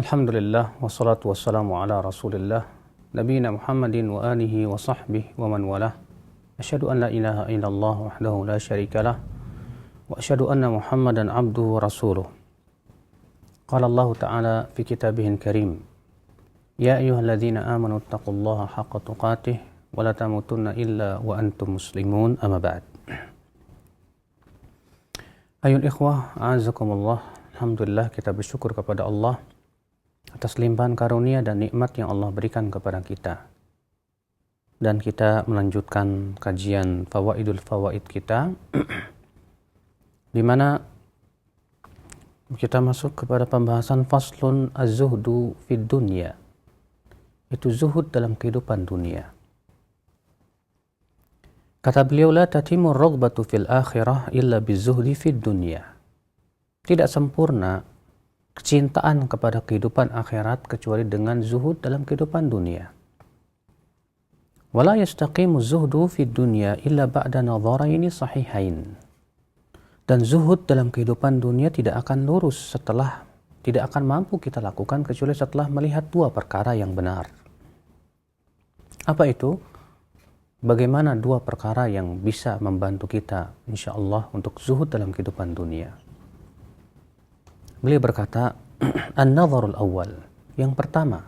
Alhamdulillah wassalatu wassalamu ala Rasulillah nabiyina Muhammadin wa alihi wa sahbihi wa man walah. Asyhadu an la ilaha illallah wahdahu la syarikalah wa asyhadu anna Muhammadan abduhu wa rasuluh. Qala Allah Ta'ala fi kitabihil karim, ya ayyuhalladzina amanu taqullaha haqqa tuqatih wa la tamutunna illa wa antum muslimun, amma ba'd. Ayol ikhwah, a'azakumullah. Alhamdulillah, kita bersyukur kepada Allah atas limpahan karunia dan nikmat yang Allah berikan kepada kita. Dan kita melanjutkan kajian Fawaidul Fawaid kita di mana kita masuk kepada pembahasan faslun az-zuhdu fid dunya. Itu zuhud dalam kehidupan dunia. Kata beliau, la tatimur raghbatu fil akhirah illa bizuhdi fid dunya. Tidak sempurna kecintaan kepada kehidupan akhirat kecuali dengan zuhud dalam kehidupan dunia. Wala yastaqimu zuhdu fid dunya illa ba'da nadharaini sahihain. Dan zuhud dalam kehidupan dunia tidak akan lurus tidak akan mampu kita lakukan kecuali setelah melihat dua perkara yang benar. Apa itu? Bagaimana dua perkara yang bisa membantu kita insyaallah untuk zuhud dalam kehidupan dunia? Beliau berkata, an-nadharul awal. Yang pertama,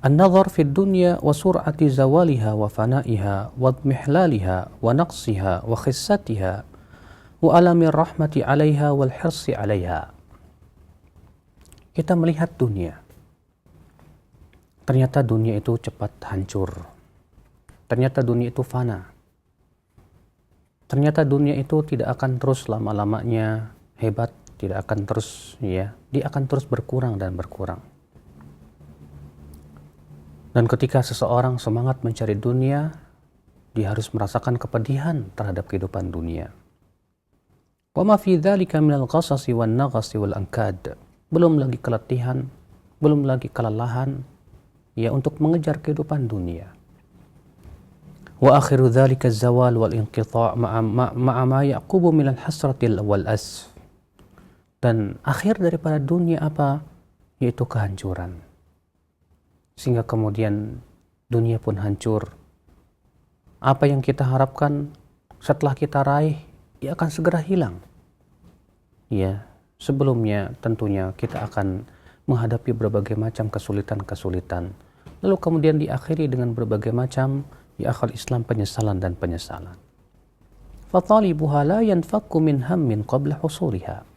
an-nadhar fid dunya wa sur'ati zawaliha wa fana'iha wa mihlaliha wa naqsiha wa khissatiha wa alamir rahmati 'alaiha wal hirsi 'alaiha. Kita melihat dunia. Ternyata dunia itu cepat hancur. Ternyata dunia itu fana. Ternyata dunia itu tidak akan terus lama-lamanya hebat, tidak akan terus dia akan terus berkurang dan berkurang. Dan ketika seseorang semangat mencari dunia, dia harus merasakan kepedihan terhadap kehidupan dunia. Wa ma fi dzalika minal qasasi wan naghasi wal ankad. Belum lagi keletihan, belum lagi kelelahan untuk mengejar kehidupan dunia. Wa akhiru dzalika az-zawal wal inqita' ma'a ma yaqubu minal hasratil wal asf. Dan akhir daripada dunia apa? Yaitu kehancuran. Sehingga kemudian dunia pun hancur. Apa yang kita harapkan setelah kita raih, ia akan segera hilang. Sebelumnya tentunya kita akan menghadapi berbagai macam kesulitan-kesulitan. Lalu kemudian diakhiri dengan berbagai macam akhal Islam penyesalan dan penyesalan. Fatalibuha la yanfakku min hammin qabla husuliha.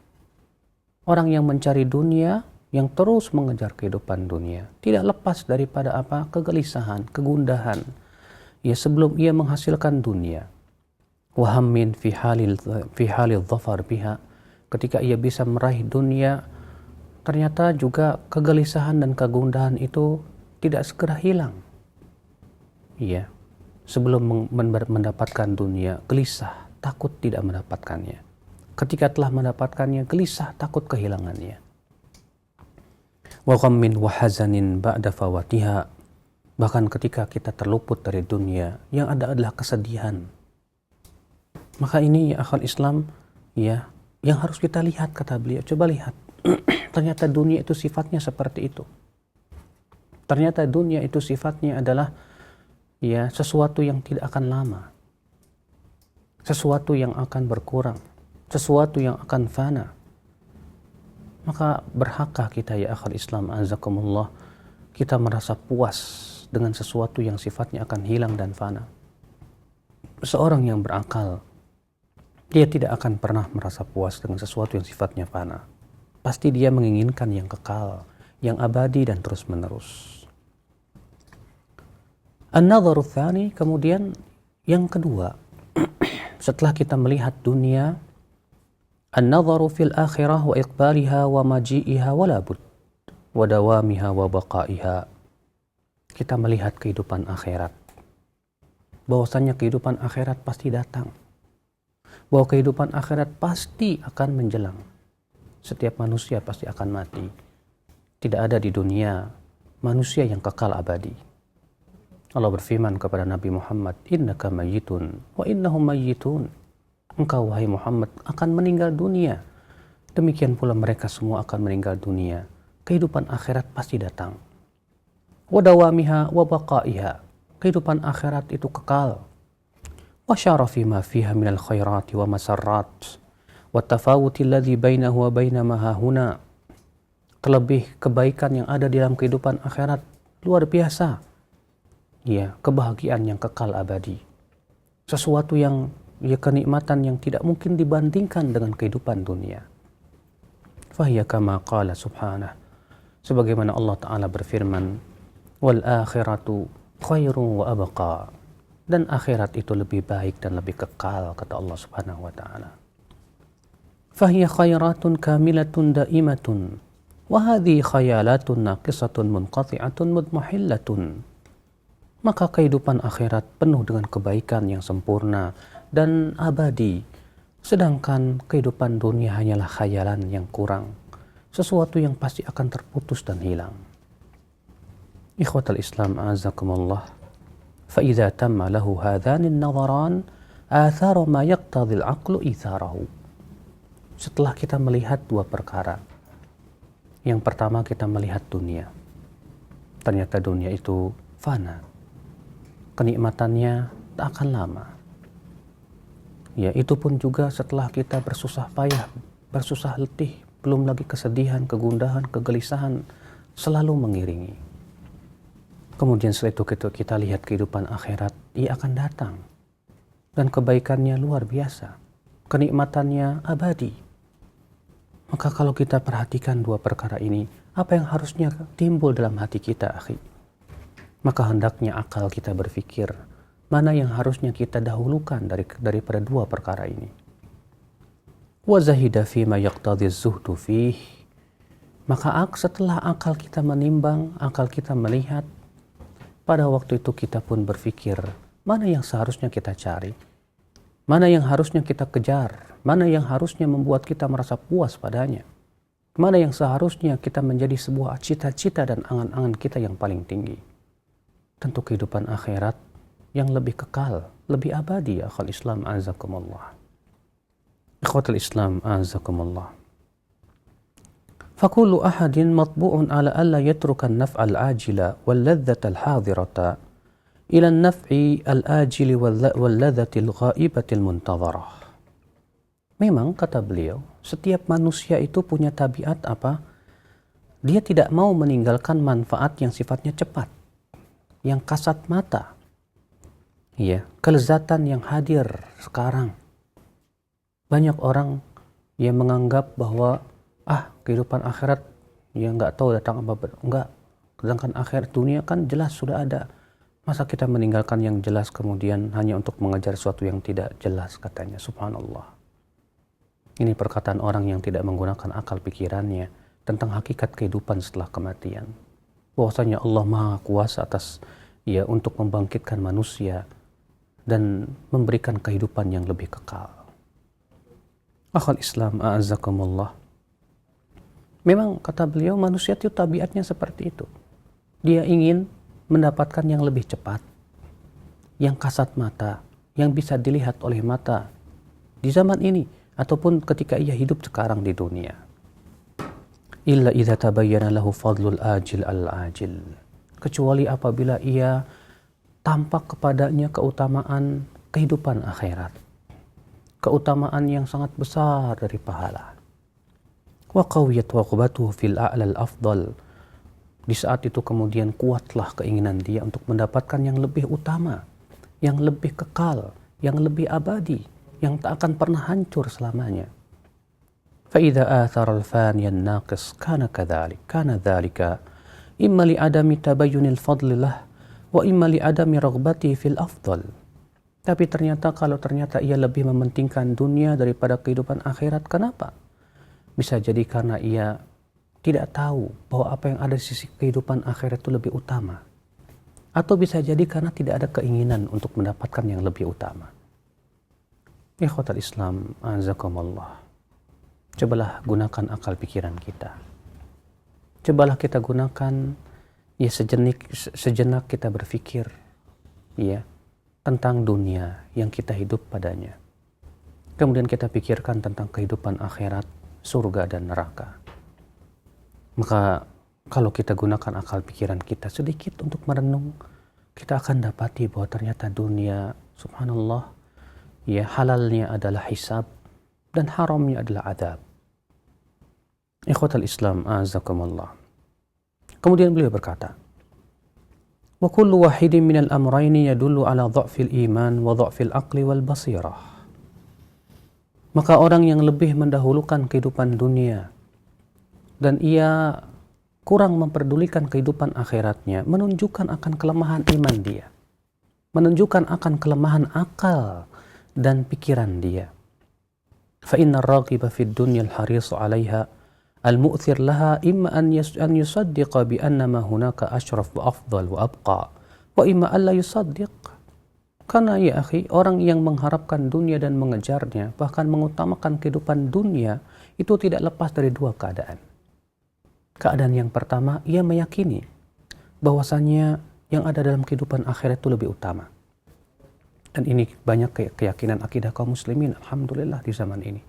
Orang yang mencari dunia, yang terus mengejar kehidupan dunia, tidak lepas daripada apa? Kegelisahan, kegundahan. Sebelum ia menghasilkan dunia. Wahammin fi halil dhafar biha. Ketika ia bisa meraih dunia, ternyata juga kegelisahan dan kegundahan itu tidak segera hilang. Sebelum mendapatkan dunia, gelisah, takut tidak mendapatkannya. Ketika telah mendapatkannya, gelisah, takut kehilangannya. Wa ghammin wa hazanin ba'da fawatiha. Bahkan ketika kita terluput dari dunia, yang ada adalah kesedihan. Maka ini akhal Islam yang harus kita lihat, kata beliau. Coba lihat. Ternyata dunia itu sifatnya seperti itu. Ternyata dunia itu sifatnya adalah sesuatu yang tidak akan lama. Sesuatu yang akan berkurang. Sesuatu yang akan fana. Maka berhakkah kita akhal Islam azakumullah, kita merasa puas dengan sesuatu yang sifatnya akan hilang dan fana. Seorang yang berakal, dia tidak akan pernah merasa puas dengan sesuatu yang sifatnya fana. Pasti dia menginginkan yang kekal, yang abadi dan terus menerus. An-nadharu tsani, kemudian yang kedua, setelah kita melihat dunia, an-nadharu fil akhirah wa iqbaliha wa maji'iha wa labud wa dawamiha wa baqaiha. Kita melihat kehidupan akhirat. Bahwasanya kehidupan akhirat pasti datang. Bahwa kehidupan akhirat pasti akan menjelang. Setiap manusia pasti akan mati. Tidak ada di dunia manusia yang kekal abadi. Allah berfirman kepada Nabi Muhammad, innaka mayyitun wa innahum mayyitun. Engkau wahai Muhammad akan meninggal dunia Demikian pula mereka semua akan meninggal dunia. Kehidupan akhirat pasti datang. Wa dawamiha wa baqaiha. Kehidupan akhirat itu kekal. Wa syarafi ma fiha minal khairati wa masarrat. Wa tafawuti alladhi bainahu wa baina ma hahuna. Terlebih kebaikan yang ada di dalam kehidupan akhirat luar biasa. Ya, kebahagiaan yang kekal abadi. Sesuatu yang kenikmatan yang tidak mungkin dibandingkan dengan kehidupan dunia. Fahiya kama qala subhanah. Sebagaimana Allah Ta'ala berfirman, wal akhiratu khairun wa abqa. Dan akhirat itu lebih baik dan lebih kekal, kata Allah Subhanahu wa Ta'ala. Fahiya khairatun kamilatun daimatun. Wahadhi khayalatun naqisatun munqati'atun mudmahillatun. Maka kehidupan akhirat penuh dengan kebaikan yang sempurna dan abadi. Sedangkan kehidupan dunia hanyalah khayalan yang kurang. Sesuatu yang pasti akan terputus dan hilang. Ikhwatal Islam a'azakumullah. فإذا تم له هذان النظران آثار ما يقتضي العقل إثاره. Setelah kita melihat dua perkara. Yang pertama kita melihat dunia. Ternyata dunia itu fana. Kenikmatannya tak akan lama. Ya, itu pun juga setelah kita bersusah payah, bersusah letih, belum lagi kesedihan, kegundahan, kegelisahan selalu mengiringi. Kemudian setelah itu kita lihat kehidupan akhirat, ia akan datang. Dan kebaikannya luar biasa. Kenikmatannya abadi. Maka kalau kita perhatikan dua perkara ini, apa yang harusnya timbul dalam hati kita, akhi? Maka hendaknya akal kita berpikir, mana yang harusnya kita dahulukan daripada dua perkara ini. Wa zahida fima yaqtadhi zuhdu fih. Maka setelah akal kita menimbang, akal kita melihat, pada waktu itu kita pun berpikir, mana yang seharusnya kita cari, mana yang harusnya kita kejar, mana yang harusnya membuat kita merasa puas padanya, mana yang seharusnya kita menjadi sebuah cita-cita dan angan-angan kita yang paling tinggi. Tentu kehidupan akhirat yang lebih kekal, lebih abadi, ya akhal Islam azakumullah. Ikhwatul Islam azakumullah. فكل أحد مطبوع على ألا يترك النفع العاجل واللذة الحاضرة إلى النفع الآجل واللذة الغائبة المنتظرة. Memang kata beliau, setiap manusia itu punya tabiat apa? Dia tidak mau meninggalkan manfaat yang sifatnya cepat, yang kasat mata. Ya, kelezatan yang hadir sekarang. Banyak orang yang menganggap bahwa kehidupan akhirat ya nggak tahu datang apa enggak. Sedangkan akhirat dunia kan jelas sudah ada. Masa kita meninggalkan yang jelas kemudian hanya untuk mengejar sesuatu yang tidak jelas, katanya. Subhanallah. Ini perkataan orang yang tidak menggunakan akal pikirannya tentang hakikat kehidupan setelah kematian. Bahwasanya Allah Maha Kuasa atas untuk membangkitkan manusia dan memberikan kehidupan yang lebih kekal. Akhal Islam a'azzakumullah. Memang kata beliau manusia itu tabiatnya seperti itu. Dia ingin mendapatkan yang lebih cepat, yang kasat mata, yang bisa dilihat oleh mata di zaman ini ataupun ketika ia hidup sekarang di dunia. Illa idza tabayyana lahu fadlul ajil al-ajil. Kecuali apabila ia tampak kepadanya keutamaan kehidupan akhirat. Keutamaan yang sangat besar dari pahala. Wa qawiyat waqbatuhu fil a'lal afdal. Di saat itu kemudian kuatlah keinginan dia untuk mendapatkan yang lebih utama, yang lebih kekal, yang lebih abadi, yang tak akan pernah hancur selamanya. Fa idza athara al-fani an-naqis kana kadzalik, kana dzalika imma li adami tabayyunil fadlillah wa imma li adami raghbati fil afdal. Tapi ternyata ia lebih mementingkan dunia daripada kehidupan akhirat, kenapa? Bisa jadi karena ia tidak tahu bahwa apa yang ada di sisi kehidupan akhirat itu lebih utama. Atau bisa jadi karena tidak ada keinginan untuk mendapatkan yang lebih utama. Ikhwatal Islam, azakumullah. Cobalah gunakan akal pikiran kita. Cobalah kita gunakan sejenak kita berpikir tentang dunia yang kita hidup padanya. Kemudian kita pikirkan tentang kehidupan akhirat surga dan neraka. Maka kalau kita gunakan akal pikiran kita sedikit untuk merenung, kita akan dapati bahwa ternyata dunia, subhanallah, ya halalnya adalah hisab dan haramnya adalah adab. Ikhwatal Islam, azakumullah. Kemudian beliau berkata, wa kullu wahidin minal amrayni yadullu ala dha'fil iman wa dha'fil aqli wal basirah. Maka orang yang lebih mendahulukan kehidupan dunia dan ia kurang memperdulikan kehidupan akhiratnya menunjukkan akan kelemahan iman dia, menunjukkan akan kelemahan akal dan pikiran dia. Fa inna ar-raghiba fid dunya al-harisu 'alaiha al-mu'thir laha imma an yusaddiqa bi anna ma hunaka ashraf wa afdal wa abqa wa imma alla yusaddiq. Karena ya akhi, orang yang mengharapkan dunia dan mengejarnya, bahkan mengutamakan kehidupan dunia, itu tidak lepas dari dua keadaan. Keadaan yang pertama, ia meyakini bahwasannya yang ada dalam kehidupan akhirat itu lebih utama. Dan ini banyak keyakinan akidah kaum muslimin, alhamdulillah di zaman ini.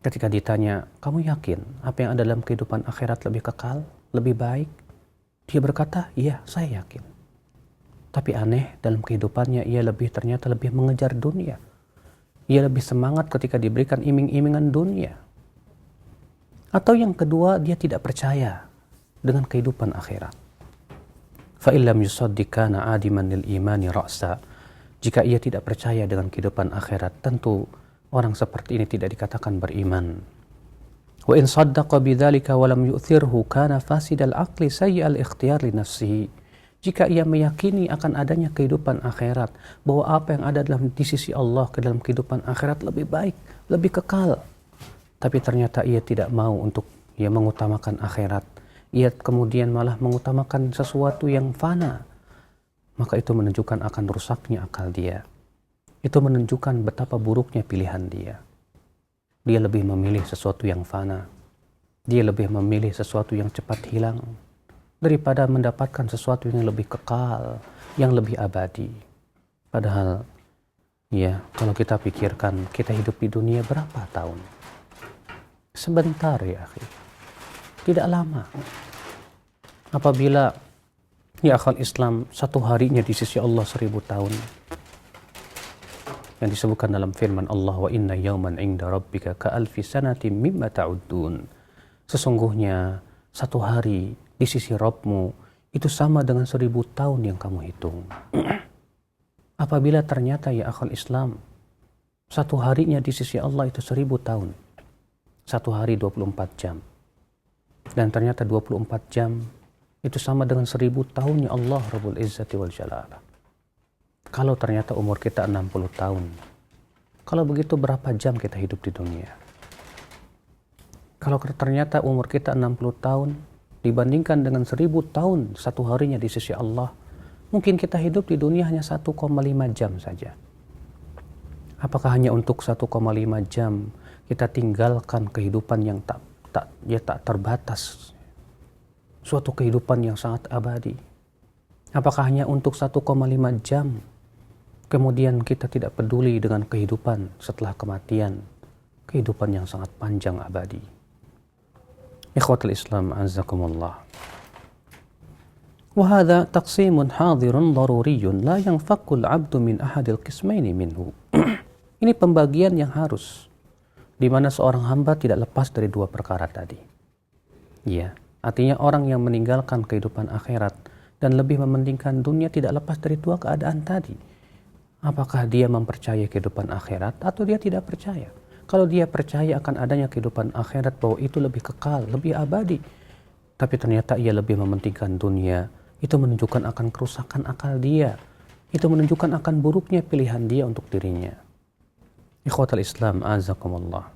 Ketika ditanya, kamu yakin apa yang ada dalam kehidupan akhirat lebih kekal, lebih baik? Dia berkata, iya, saya yakin. Tapi aneh, dalam kehidupannya ia ternyata lebih mengejar dunia. Ia lebih semangat ketika diberikan iming-imingan dunia. Atau yang kedua, dia tidak percaya dengan kehidupan akhirat. Fa illam yusaddiqana adiman lil imani ra'sa. Jika ia tidak percaya dengan kehidupan akhirat, tentu orang seperti ini tidak dikatakan beriman. Wa in saddaqa bidzalika wa lam yu'thirhu kana fasidal aqli sayyi'al ikhtiyar li nafsihi. Jika ia meyakini akan adanya kehidupan akhirat, bahwa apa yang ada di sisi Allah ke dalam kehidupan akhirat lebih baik, lebih kekal, tapi ternyata ia tidak mau untuk ia mengutamakan akhirat, ia kemudian malah mengutamakan sesuatu yang fana, maka itu menunjukkan akan rusaknya akal dia. Itu menunjukkan betapa buruknya pilihan dia. Dia lebih memilih sesuatu yang fana, dia lebih memilih sesuatu yang cepat hilang daripada mendapatkan sesuatu yang lebih kekal, yang lebih abadi. Padahal ya, kalau kita pikirkan, kita hidup di dunia berapa tahun? Sebentar ya akhi, tidak lama. Apabila ya akal Islam satu harinya di sisi Allah 1000 tahun, yang disebutkan dalam firman Allah, wa inna yawman inda rabbika ka alfi sanatin mimma ta'uddun. Sesungguhnya satu hari di sisi Rabbmu itu sama dengan 1000 tahun yang kamu hitung. Apabila ternyata ya akal Islam satu harinya di sisi Allah itu 1000 tahun, satu hari 24 jam. Dan ternyata 24 jam itu sama dengan 1000 tahunnya Allah Rabbul Izzati wal Jalala. Kalau ternyata umur kita 60 tahun, kalau begitu berapa jam kita hidup di dunia? Kalau ternyata umur kita 60 tahun dibandingkan dengan 1000 tahun satu harinya di sisi Allah, mungkin kita hidup di dunia hanya 1,5 jam saja. Apakah hanya untuk 1,5 jam kita tinggalkan kehidupan yang tak terbatas, suatu kehidupan yang sangat abadi? Apakah hanya untuk 1,5 jam kemudian kita tidak peduli dengan kehidupan setelah kematian, kehidupan yang sangat panjang abadi? Ikhwatul Islam, azakumullah. Wa hadha taqsimun hadirun daruriyun la yanfakul abdu min ahadil qismaini minhu. Ini pembagian yang harus, di mana seorang hamba tidak lepas dari dua perkara tadi. Ya, artinya orang yang meninggalkan kehidupan akhirat dan lebih mementingkan dunia tidak lepas dari dua keadaan tadi. Apakah dia mempercayai kehidupan akhirat atau dia tidak percaya? Kalau dia percaya akan adanya kehidupan akhirat, bahwa itu lebih kekal, lebih abadi, tapi ternyata ia lebih mementingkan dunia, itu menunjukkan akan kerusakan akal dia. Itu menunjukkan akan buruknya pilihan dia untuk dirinya. Ikhwatal Islam, azakumullah.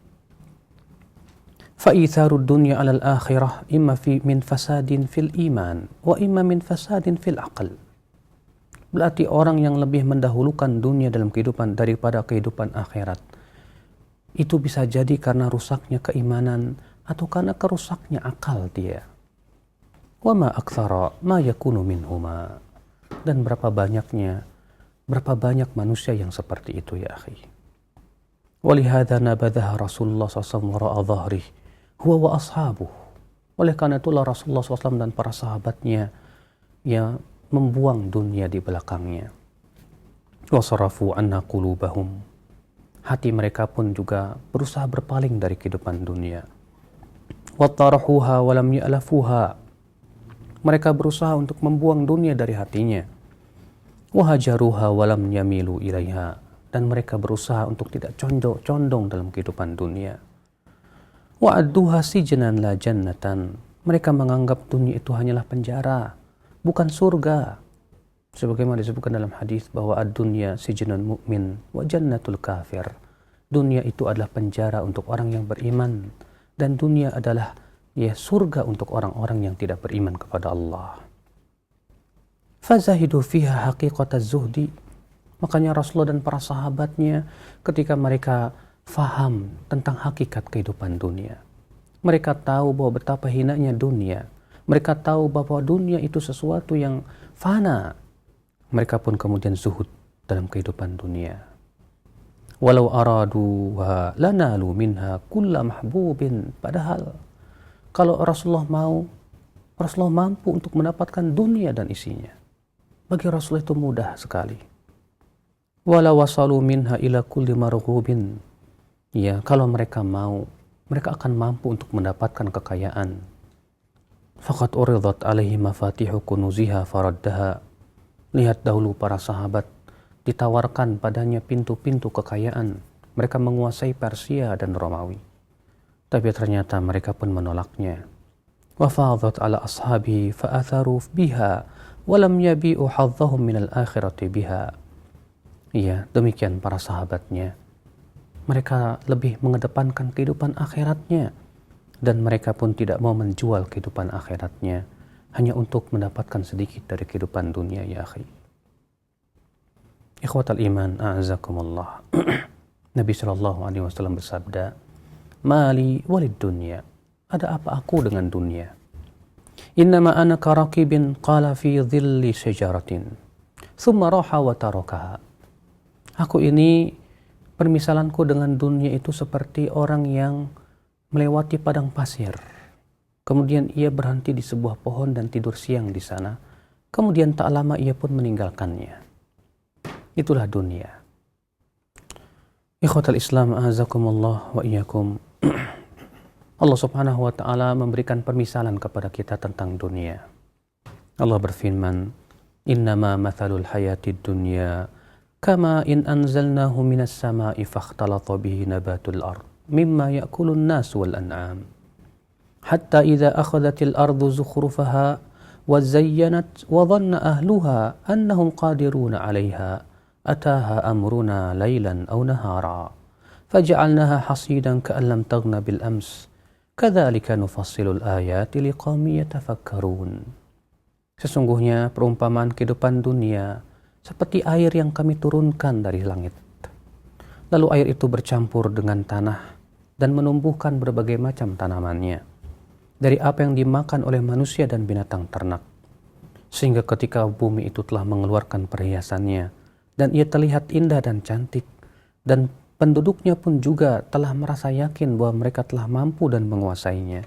Fa'itharud dunya alal akhirah imma min fasadin fil iman wa imma min fasadin fil aql. Berarti orang yang lebih mendahulukan dunia dalam kehidupan daripada kehidupan akhirat, itu bisa jadi karena rusaknya keimanan atau karena kerusaknya akal dia. Wa ma aktsara ma yakunu minhuma. Dan berapa banyak manusia yang seperti itu ya akhi. Walihada nabadaha Rasulullah SAW wara'a dhahrih huwa wa ashabuh. Oleh karena itulah Rasulullah SAW dan para sahabatnya ya membuang dunia di belakangnya. Wasarafu anna qulubahum. Hati mereka pun juga berusaha berpaling dari kehidupan dunia. Wattarahuha walam ya'lafuha. Mereka berusaha untuk membuang dunia dari hatinya. Wahajaruha walam yamilu ilaiha. Dan mereka berusaha untuk tidak condong dalam kehidupan dunia. Wa'adduha sijnan la jannatan. Mereka menganggap dunia itu hanyalah penjara, bukan surga. Sebagaimana disebutkan dalam hadis bahwa ad-dunya sijnun mu'min wa jannatul kafir. Dunia itu adalah penjara untuk orang yang beriman, dan dunia adalah surga untuk orang-orang yang tidak beriman kepada Allah. Fazahidu fiha haqiqataz zuhdi. Makanya Rasulullah dan para sahabatnya ketika mereka faham tentang hakikat kehidupan dunia, mereka tahu bahwa betapa hinanya dunia. Mereka tahu bahwa dunia itu sesuatu yang fana. Mereka pun kemudian zuhud dalam kehidupan dunia. Walau araduha lanalu minha kulla mahbubin. Padahal kalau Rasulullah mampu untuk mendapatkan dunia dan isinya. Bagi Rasulullah itu mudah sekali. Walau wasalu minha ila kulli marghubin. Ya, kalau mereka mau, mereka akan mampu untuk mendapatkan kekayaan. Faqad uridat alaihi mafatihu kunuziha faraddaha. Lihat dahulu para sahabat ditawarkan padanya pintu-pintu kekayaan. Mereka menguasai Persia dan Romawi. Tapi ternyata mereka pun menolaknya. Wa fadat ala ashabi fa'atharu biha wa lam yabi'u hadzahum minal akhirati biha. Iya, demikian para sahabatnya. Mereka lebih mengedepankan kehidupan akhiratnya. Dan mereka pun tidak mau menjual kehidupan akhiratnya hanya untuk mendapatkan sedikit dari kehidupan dunia, ya akhi. Ikhwatal iman, a'azakumullah. Nabi SAW bersabda, Mali walid dunya. Ada apa aku dengan dunia? Innama ana karakibin qala fi dhilli syajaratin. Thumma raha wa tarakaha. Aku ini, permisalanku dengan dunia itu seperti orang yang melewati padang pasir. Kemudian ia berhenti di sebuah pohon dan tidur siang di sana. Kemudian tak lama ia pun meninggalkannya. Itulah dunia. Ikhwatal Islam, a'azakumullah wa iyyakum. Allah Subhanahu wa taala memberikan permisalan kepada kita tentang dunia. Allah berfirman, "Innama mathalul hayatid dunya kama in anzalnahu minas sama'i fakhtalata bihi nabatul ard mimma ya'kulun nas wal an'am hatta idza akhadhatil ardu zukhrufaha wa zayyanat wa dhanna ahluha annahum qadiruna 'alayha ataha amruna laylan aw nahara faj'alnaha hasidan ka'an lam taghna bil ams kadzalika nufassilul ayati liqaumin yatafakkarun." Sesungguhnya perumpamaan kehidupan dunia seperti air yang kami turunkan dari langit. Lalu air itu bercampur dengan tanah dan menumbuhkan berbagai macam tanamannya, dari apa yang dimakan oleh manusia dan binatang ternak. Sehingga ketika bumi itu telah mengeluarkan perhiasannya, dan ia terlihat indah dan cantik, dan penduduknya pun juga telah merasa yakin bahwa mereka telah mampu dan menguasainya,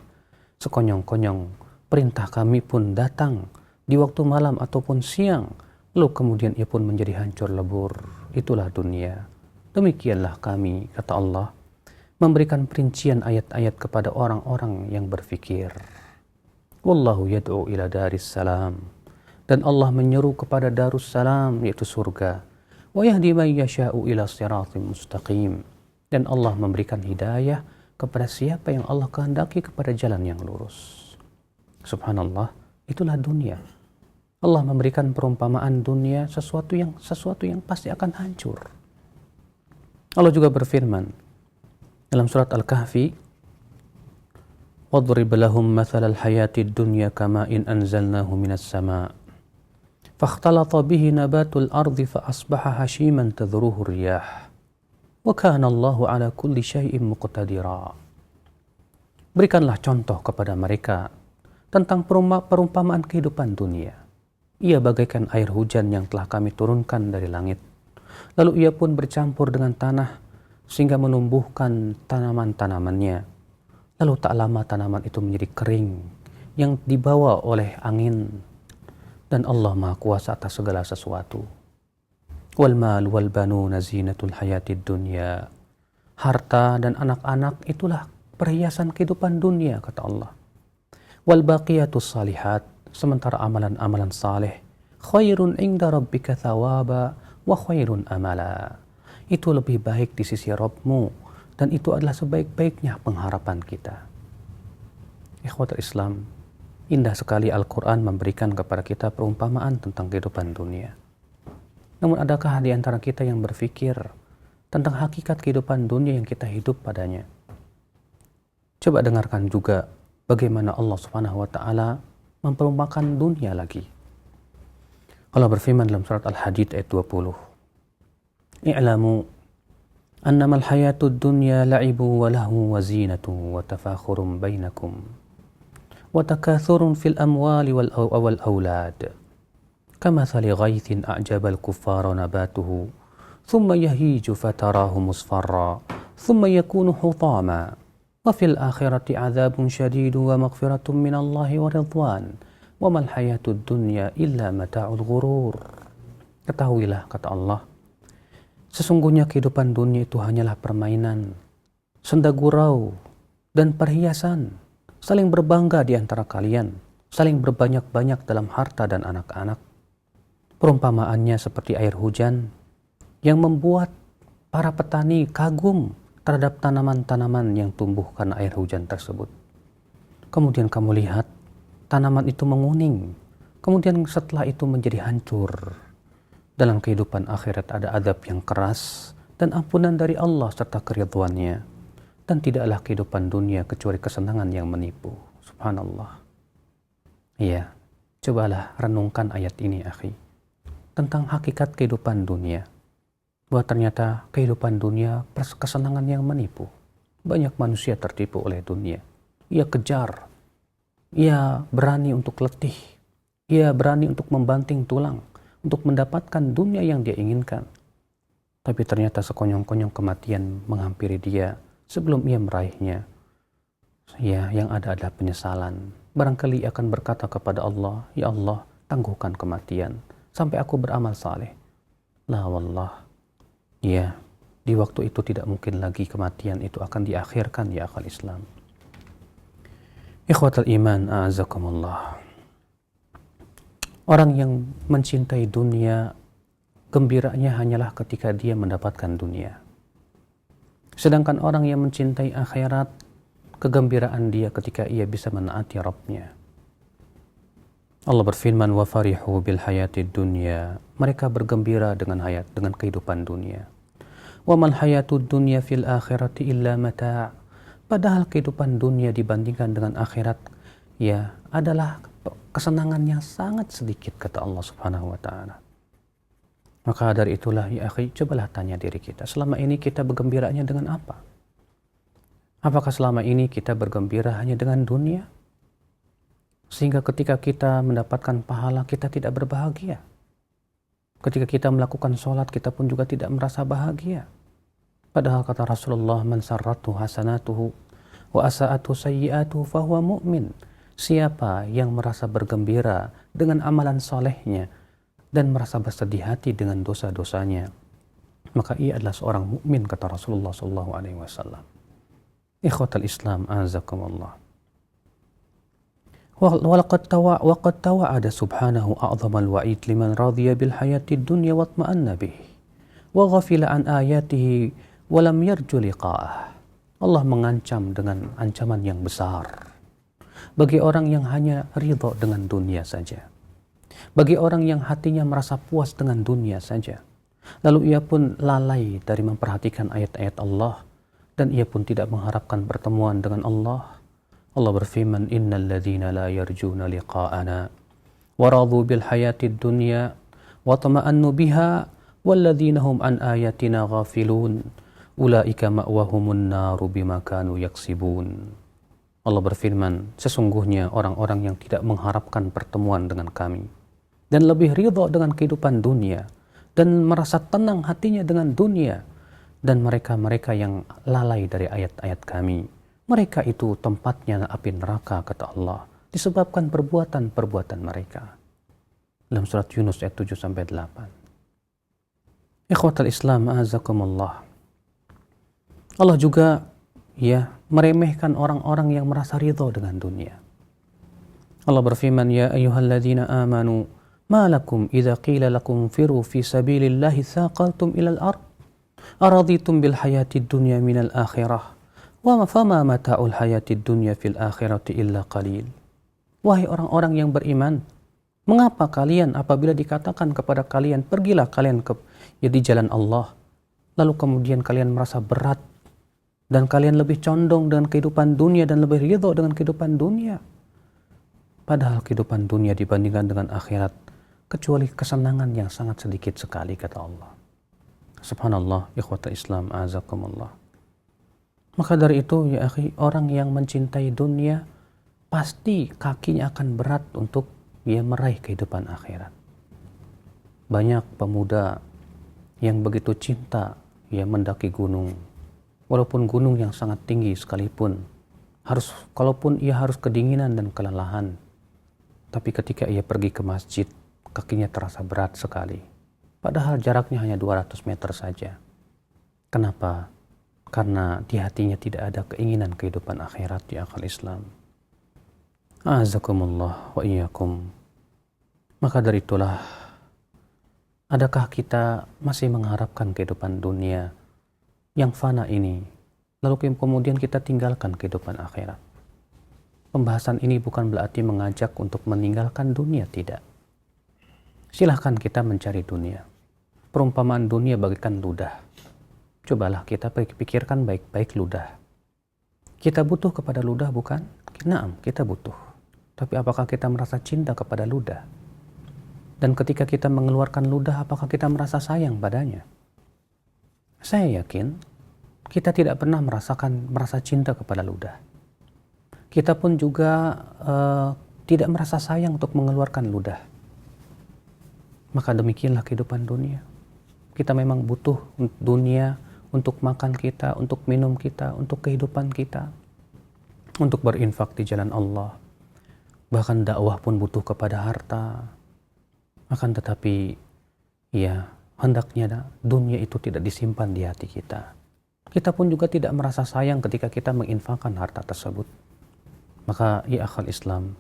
sekonyong-konyong perintah kami pun datang di waktu malam ataupun siang, lalu kemudian ia pun menjadi hancur lebur. Itulah dunia. Demikianlah kami, kata Allah, memberikan perincian ayat-ayat kepada orang-orang yang berfikir. Wallahu yad'u ila daris salam. Dan Allah menyeru kepada darus salam, yaitu surga. Wa yahdi man yasha'u ila siratim mustaqim. Dan Allah memberikan hidayah kepada siapa yang Allah kehendaki kepada jalan yang lurus. Subhanallah, itulah dunia. Allah memberikan perumpamaan dunia sesuatu yang pasti akan hancur. Allah juga berfirman dalam surat Al-Kahfi, "Wadrib lahum mathalal hayatid dunya kama in anzalnahu minas sama' fakhtalata bihi nabatul ardi fa asbaha hashiman tadhruhu riyah wa kana Allahu ala kulli syai'in muqtadira." Berikanlah contoh kepada mereka tentang perumpamaan kehidupan dunia. Ia bagaikan air hujan yang telah kami turunkan dari langit. Lalu ia pun bercampur dengan tanah sehingga menumbuhkan tanaman-tanamannya. Lalu tak lama tanaman itu menjadi kering yang dibawa oleh angin. Dan Allah Maha Kuasa atas segala sesuatu. Wal mal wal banuna zinatul hayatid dunya. Harta dan anak-anak itulah perhiasan kehidupan dunia, kata Allah. Wal baqiyatus salihat, sementara amalan-amalan saleh, khairun inda rabbika thawaba wa khairun amala. Itu lebih baik di sisi Rabbmu, dan itu adalah sebaik-baiknya pengharapan kita. Ikhwatul Islam, indah sekali Al-Quran memberikan kepada kita perumpamaan tentang kehidupan dunia. Namun adakah di antara kita yang berpikir tentang hakikat kehidupan dunia yang kita hidup padanya? Coba dengarkan juga bagaimana Allah Subhanahu wa taala memperumpamakan dunia lagi. Allah berfirman dalam surat Al-Hadid ayat 20. I'lamu annamal hayatud dunya la'ibu wa lahu wa zinatu wa tafakhurun bainakum wa takathurun fil amwali wal awlad kamathali ghaithin a'jabal kuffara nabatuhu thumma yahiju fatarahu musfarra thumma yakunu hutama wa fil akhirati 'adzabun syadidun wa maghfiratun minallahi wa ridwan wa mal hayatud dunya illa mata'ul ghurur. Ketahuilah, kata Allah, sesungguhnya kehidupan dunia itu hanyalah permainan, senda gurau, dan perhiasan, saling berbangga di antara kalian, saling berbanyak-banyak dalam harta dan anak-anak. Perumpamaannya seperti air hujan yang membuat para petani kagum terhadap tanaman-tanaman yang tumbuh karena air hujan tersebut. Kemudian kamu lihat tanaman itu menguning, kemudian setelah itu menjadi hancur. Dalam kehidupan akhirat ada adab yang keras dan ampunan dari Allah serta keridhaan-Nya. Dan tidaklah kehidupan dunia kecuali kesenangan yang menipu. Subhanallah. Iya, cobalah renungkan ayat ini, akhi, tentang hakikat kehidupan dunia. Bahwa ternyata kehidupan dunia kesenangan yang menipu. Banyak manusia tertipu oleh dunia. Ia kejar. Ia berani untuk letih. Ia berani untuk membanting tulang untuk mendapatkan dunia yang dia inginkan. Tapi ternyata sekonyong-konyong kematian menghampiri dia sebelum ia meraihnya. Ya, yang ada adalah penyesalan. Barangkali ia akan berkata kepada Allah, ya Allah, tangguhkan kematian sampai aku beramal saleh. La wallah. Ya, di waktu itu tidak mungkin lagi kematian itu akan diakhirkan, ya akal Islam. Ikhwatal iman, a'azakumullah. Orang yang mencintai dunia, gembiranya hanyalah ketika dia mendapatkan dunia. Sedangkan orang yang mencintai akhirat, kegembiraan dia ketika ia bisa menaati Rabb-Nya. Allah berfirman, wa farihu bil hayatid dunya. Mereka bergembira dengan kehidupan dunia. Wa mal hayatud dunya fil akhirati illa mata'. Padahal kehidupan dunia dibandingkan dengan akhirat, ya adalah kesenangan yang sangat sedikit, kata Allah Subhanahu wa taala. Maka dari itulah, ya akhi, cobalah tanya diri kita, selama ini kita bergembiranya dengan apa? Apakah selama ini kita bergembira hanya dengan dunia? Sehingga ketika kita mendapatkan pahala, kita tidak berbahagia. Ketika kita melakukan sholat, kita pun juga tidak merasa bahagia. Padahal kata Rasulullah, man sarratu hasanatuhu wa asa'atu sayyi'atuhu fahuwa mu'min. Siapa yang merasa bergembira dengan amalan solehnya dan merasa bersedih hati dengan dosa-dosanya, maka ia adalah seorang mukmin, kata Rasulullah SAW. Ikhwatal Islam, azakumullah. Waqad tawa'ada subhanahu a'zamal wa'id liman radhiya bil hayatid dunya watma'anna bih wa ghafila an ayatihi wa lam yarju liqa'ah. Allah mengancam dengan ancaman yang besar bagi orang yang hanya ridho dengan dunia saja, bagi orang yang hatinya merasa puas dengan dunia saja, lalu ia pun lalai dari memperhatikan ayat-ayat Allah, dan ia pun tidak mengharapkan pertemuan dengan Allah. Allah berfirman, innal ladzina la yarjuna liqa'ana wa radu bil hayatid dunya wa tama'annu biha wal ladzina hum an ayatina ghafilun ulaika ma'wahumun naru bima kanu yaksibun. Allah berfirman, sesungguhnya orang-orang yang tidak mengharapkan pertemuan dengan kami dan lebih ridho dengan kehidupan dunia dan merasa tenang hatinya dengan dunia, dan mereka-mereka yang lalai dari ayat-ayat kami, mereka itu tempatnya api neraka, kata Allah, disebabkan perbuatan-perbuatan mereka. Dalam surat Yunus ayat 7-8. Ikhwatal Islam, a'azakumullah. Allah juga meremehkan orang-orang yang merasa ridho dengan dunia. Allah berfirman, ya ayyuhalladzina amanu ma lakum idza qila lakum firu fi sabilillahi thaqaltum ilal ard araditum bil hayatid dunya minal akhirah wa fama mata'ul hayatid dunya fil akhirati illa qalil. Wahai orang-orang yang beriman, mengapa kalian apabila dikatakan kepada kalian pergilah kalian di jalan Allah, lalu kemudian kalian merasa berat dan kalian lebih condong dengan kehidupan dunia dan lebih ridho dengan kehidupan dunia, padahal kehidupan dunia dibandingkan dengan akhirat kecuali kesenangan yang sangat sedikit sekali, kata Allah. Subhanallah, ikhwata Islam, azakumullah. Maka dari itu ya akhi, orang yang mencintai dunia pasti kakinya akan berat untuk meraih kehidupan akhirat. Banyak pemuda yang begitu cinta mendaki gunung, walaupun gunung yang sangat tinggi sekalipun, kalaupun ia harus kedinginan dan kelelahan, tapi ketika ia pergi ke masjid, kakinya terasa berat sekali. Padahal jaraknya hanya 200 meter saja. Kenapa? Karena di hatinya tidak ada keinginan kehidupan akhirat, ya akal Islam. Azakumullah wa iyyakum. Maka dari itulah, adakah kita masih mengharapkan kehidupan dunia yang fana ini, lalu kemudian kita tinggalkan kehidupan akhirat? Pembahasan ini bukan berarti mengajak untuk meninggalkan dunia, tidak. Silahkan kita mencari dunia. Perumpamaan dunia bagaikan ludah. Cobalah kita pikirkan baik-baik ludah. Kita butuh kepada ludah, bukan? Naam, kita butuh. Tapi apakah kita merasa cinta kepada ludah? Dan ketika kita mengeluarkan ludah, apakah kita merasa sayang padanya? Saya yakin kita tidak pernah merasa cinta kepada ludah. Kita pun juga tidak merasa sayang untuk mengeluarkan ludah. Maka demikianlah kehidupan dunia. Kita memang butuh dunia untuk makan kita, untuk minum kita, untuk kehidupan kita, untuk berinfak di jalan Allah. Bahkan dakwah pun butuh kepada harta. Akan tetapi, hendaknya dunia itu tidak disimpan di hati kita. Kita pun juga tidak merasa sayang ketika kita menginfakkan harta tersebut. Maka ya akhal Islam,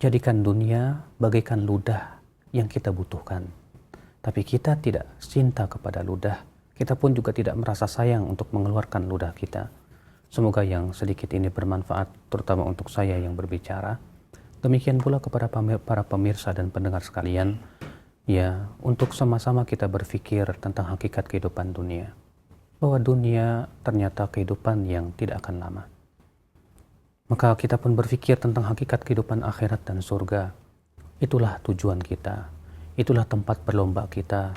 jadikan dunia bagaikan ludah yang kita butuhkan. Tapi kita tidak cinta kepada ludah. Kita pun juga tidak merasa sayang untuk mengeluarkan ludah kita. Semoga yang sedikit ini bermanfaat, terutama untuk saya yang berbicara. Demikian pula kepada para pemirsa dan pendengar sekalian, untuk sama-sama kita berpikir tentang hakikat kehidupan dunia. Bahwa dunia ternyata kehidupan yang tidak akan lama. Maka kita pun berpikir tentang hakikat kehidupan akhirat dan surga. Itulah tujuan kita. Itulah tempat berlomba kita.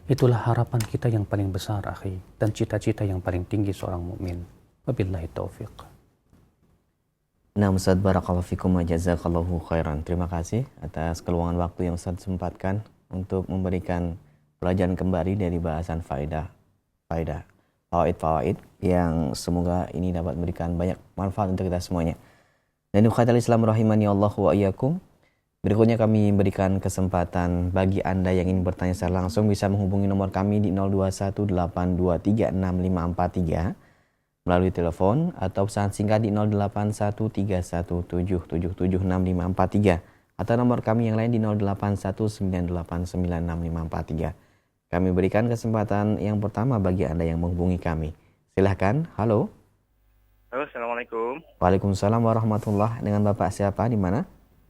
Itulah harapan kita yang paling besar, akhi. Dan cita-cita yang paling tinggi seorang mukmin. Wabillahi taufiq. Nah, Ustaz, barakallahu fikum wa jazakallahu khairan. Terima kasih atas keluangan waktu yang Ustaz sempatkan untuk memberikan pelajaran kembali dari bahasan fawaid yang semoga ini dapat memberikan banyak manfaat untuk kita semuanya. Dan ukhatul Islam rahimani Allah wa iyyakum. Berikutnya kami berikan kesempatan bagi Anda yang ingin bertanya secara langsung bisa menghubungi nomor kami di 0218236543 melalui telepon atau pesan singkat di 081317776543 atau nomor kami yang lain di 0819896543. Kami berikan kesempatan yang pertama bagi Anda yang menghubungi kami. Silahkan. Halo. Halo, Assalamualaikum. Waalaikumsalam warahmatullahi. Dengan Bapak siapa, di mana?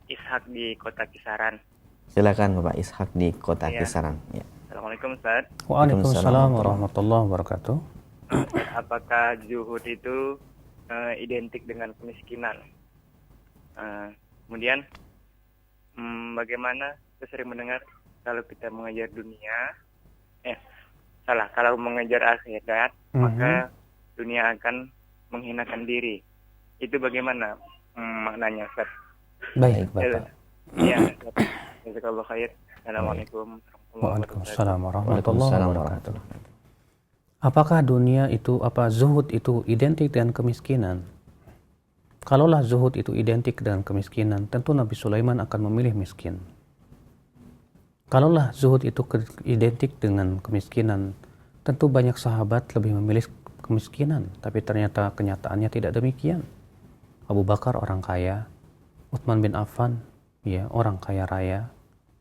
Ishak di Kota Kisaran. Silakan Bapak Ishak di Kota Kisaran. Ya. Assalamualaikum, Ustaz. Waalaikumsalam warahmatullahi wabarakatuh. Apakah zuhud itu identik dengan kemiskinan? Kemudian, bagaimana saya sering mendengar kalau kita mengejar dunia, kalau mengejar akhirat, maka dunia akan menghinakan diri. Itu bagaimana maknanya, Ustaz? Baik, Bapak. Ya, jazakallahu khair. Assalamualaikum warahmatullahi wabarakatuh. Waalaikumsalam warahmatullahi wabarakatuh. Apakah zuhud itu identik dengan kemiskinan? Kalaulah zuhud itu identik dengan kemiskinan, tentu Nabi Sulaiman akan memilih miskin. Kalaulah zuhud itu identik dengan kemiskinan, tentu banyak sahabat lebih memilih kemiskinan, tapi ternyata kenyataannya tidak demikian. Abu Bakar orang kaya, Utsman bin Affan ya orang kaya raya,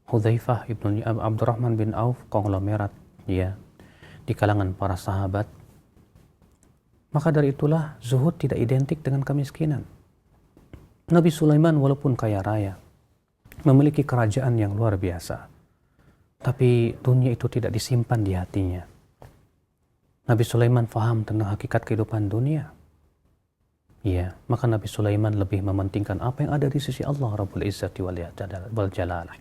Hudzaifah ibnu Abdurrahman bin Auf konglomerat ya di kalangan para sahabat. Maka dari itulah zuhud tidak identik dengan kemiskinan. Nabi Sulaiman walaupun kaya raya, memiliki kerajaan yang luar biasa, tapi dunia itu tidak disimpan di hatinya. Nabi Sulaiman faham tentang hakikat kehidupan dunia. Ya, maka Nabi Sulaiman lebih mementingkan apa yang ada di sisi Allah Rabbul Izzati wal Jalalah.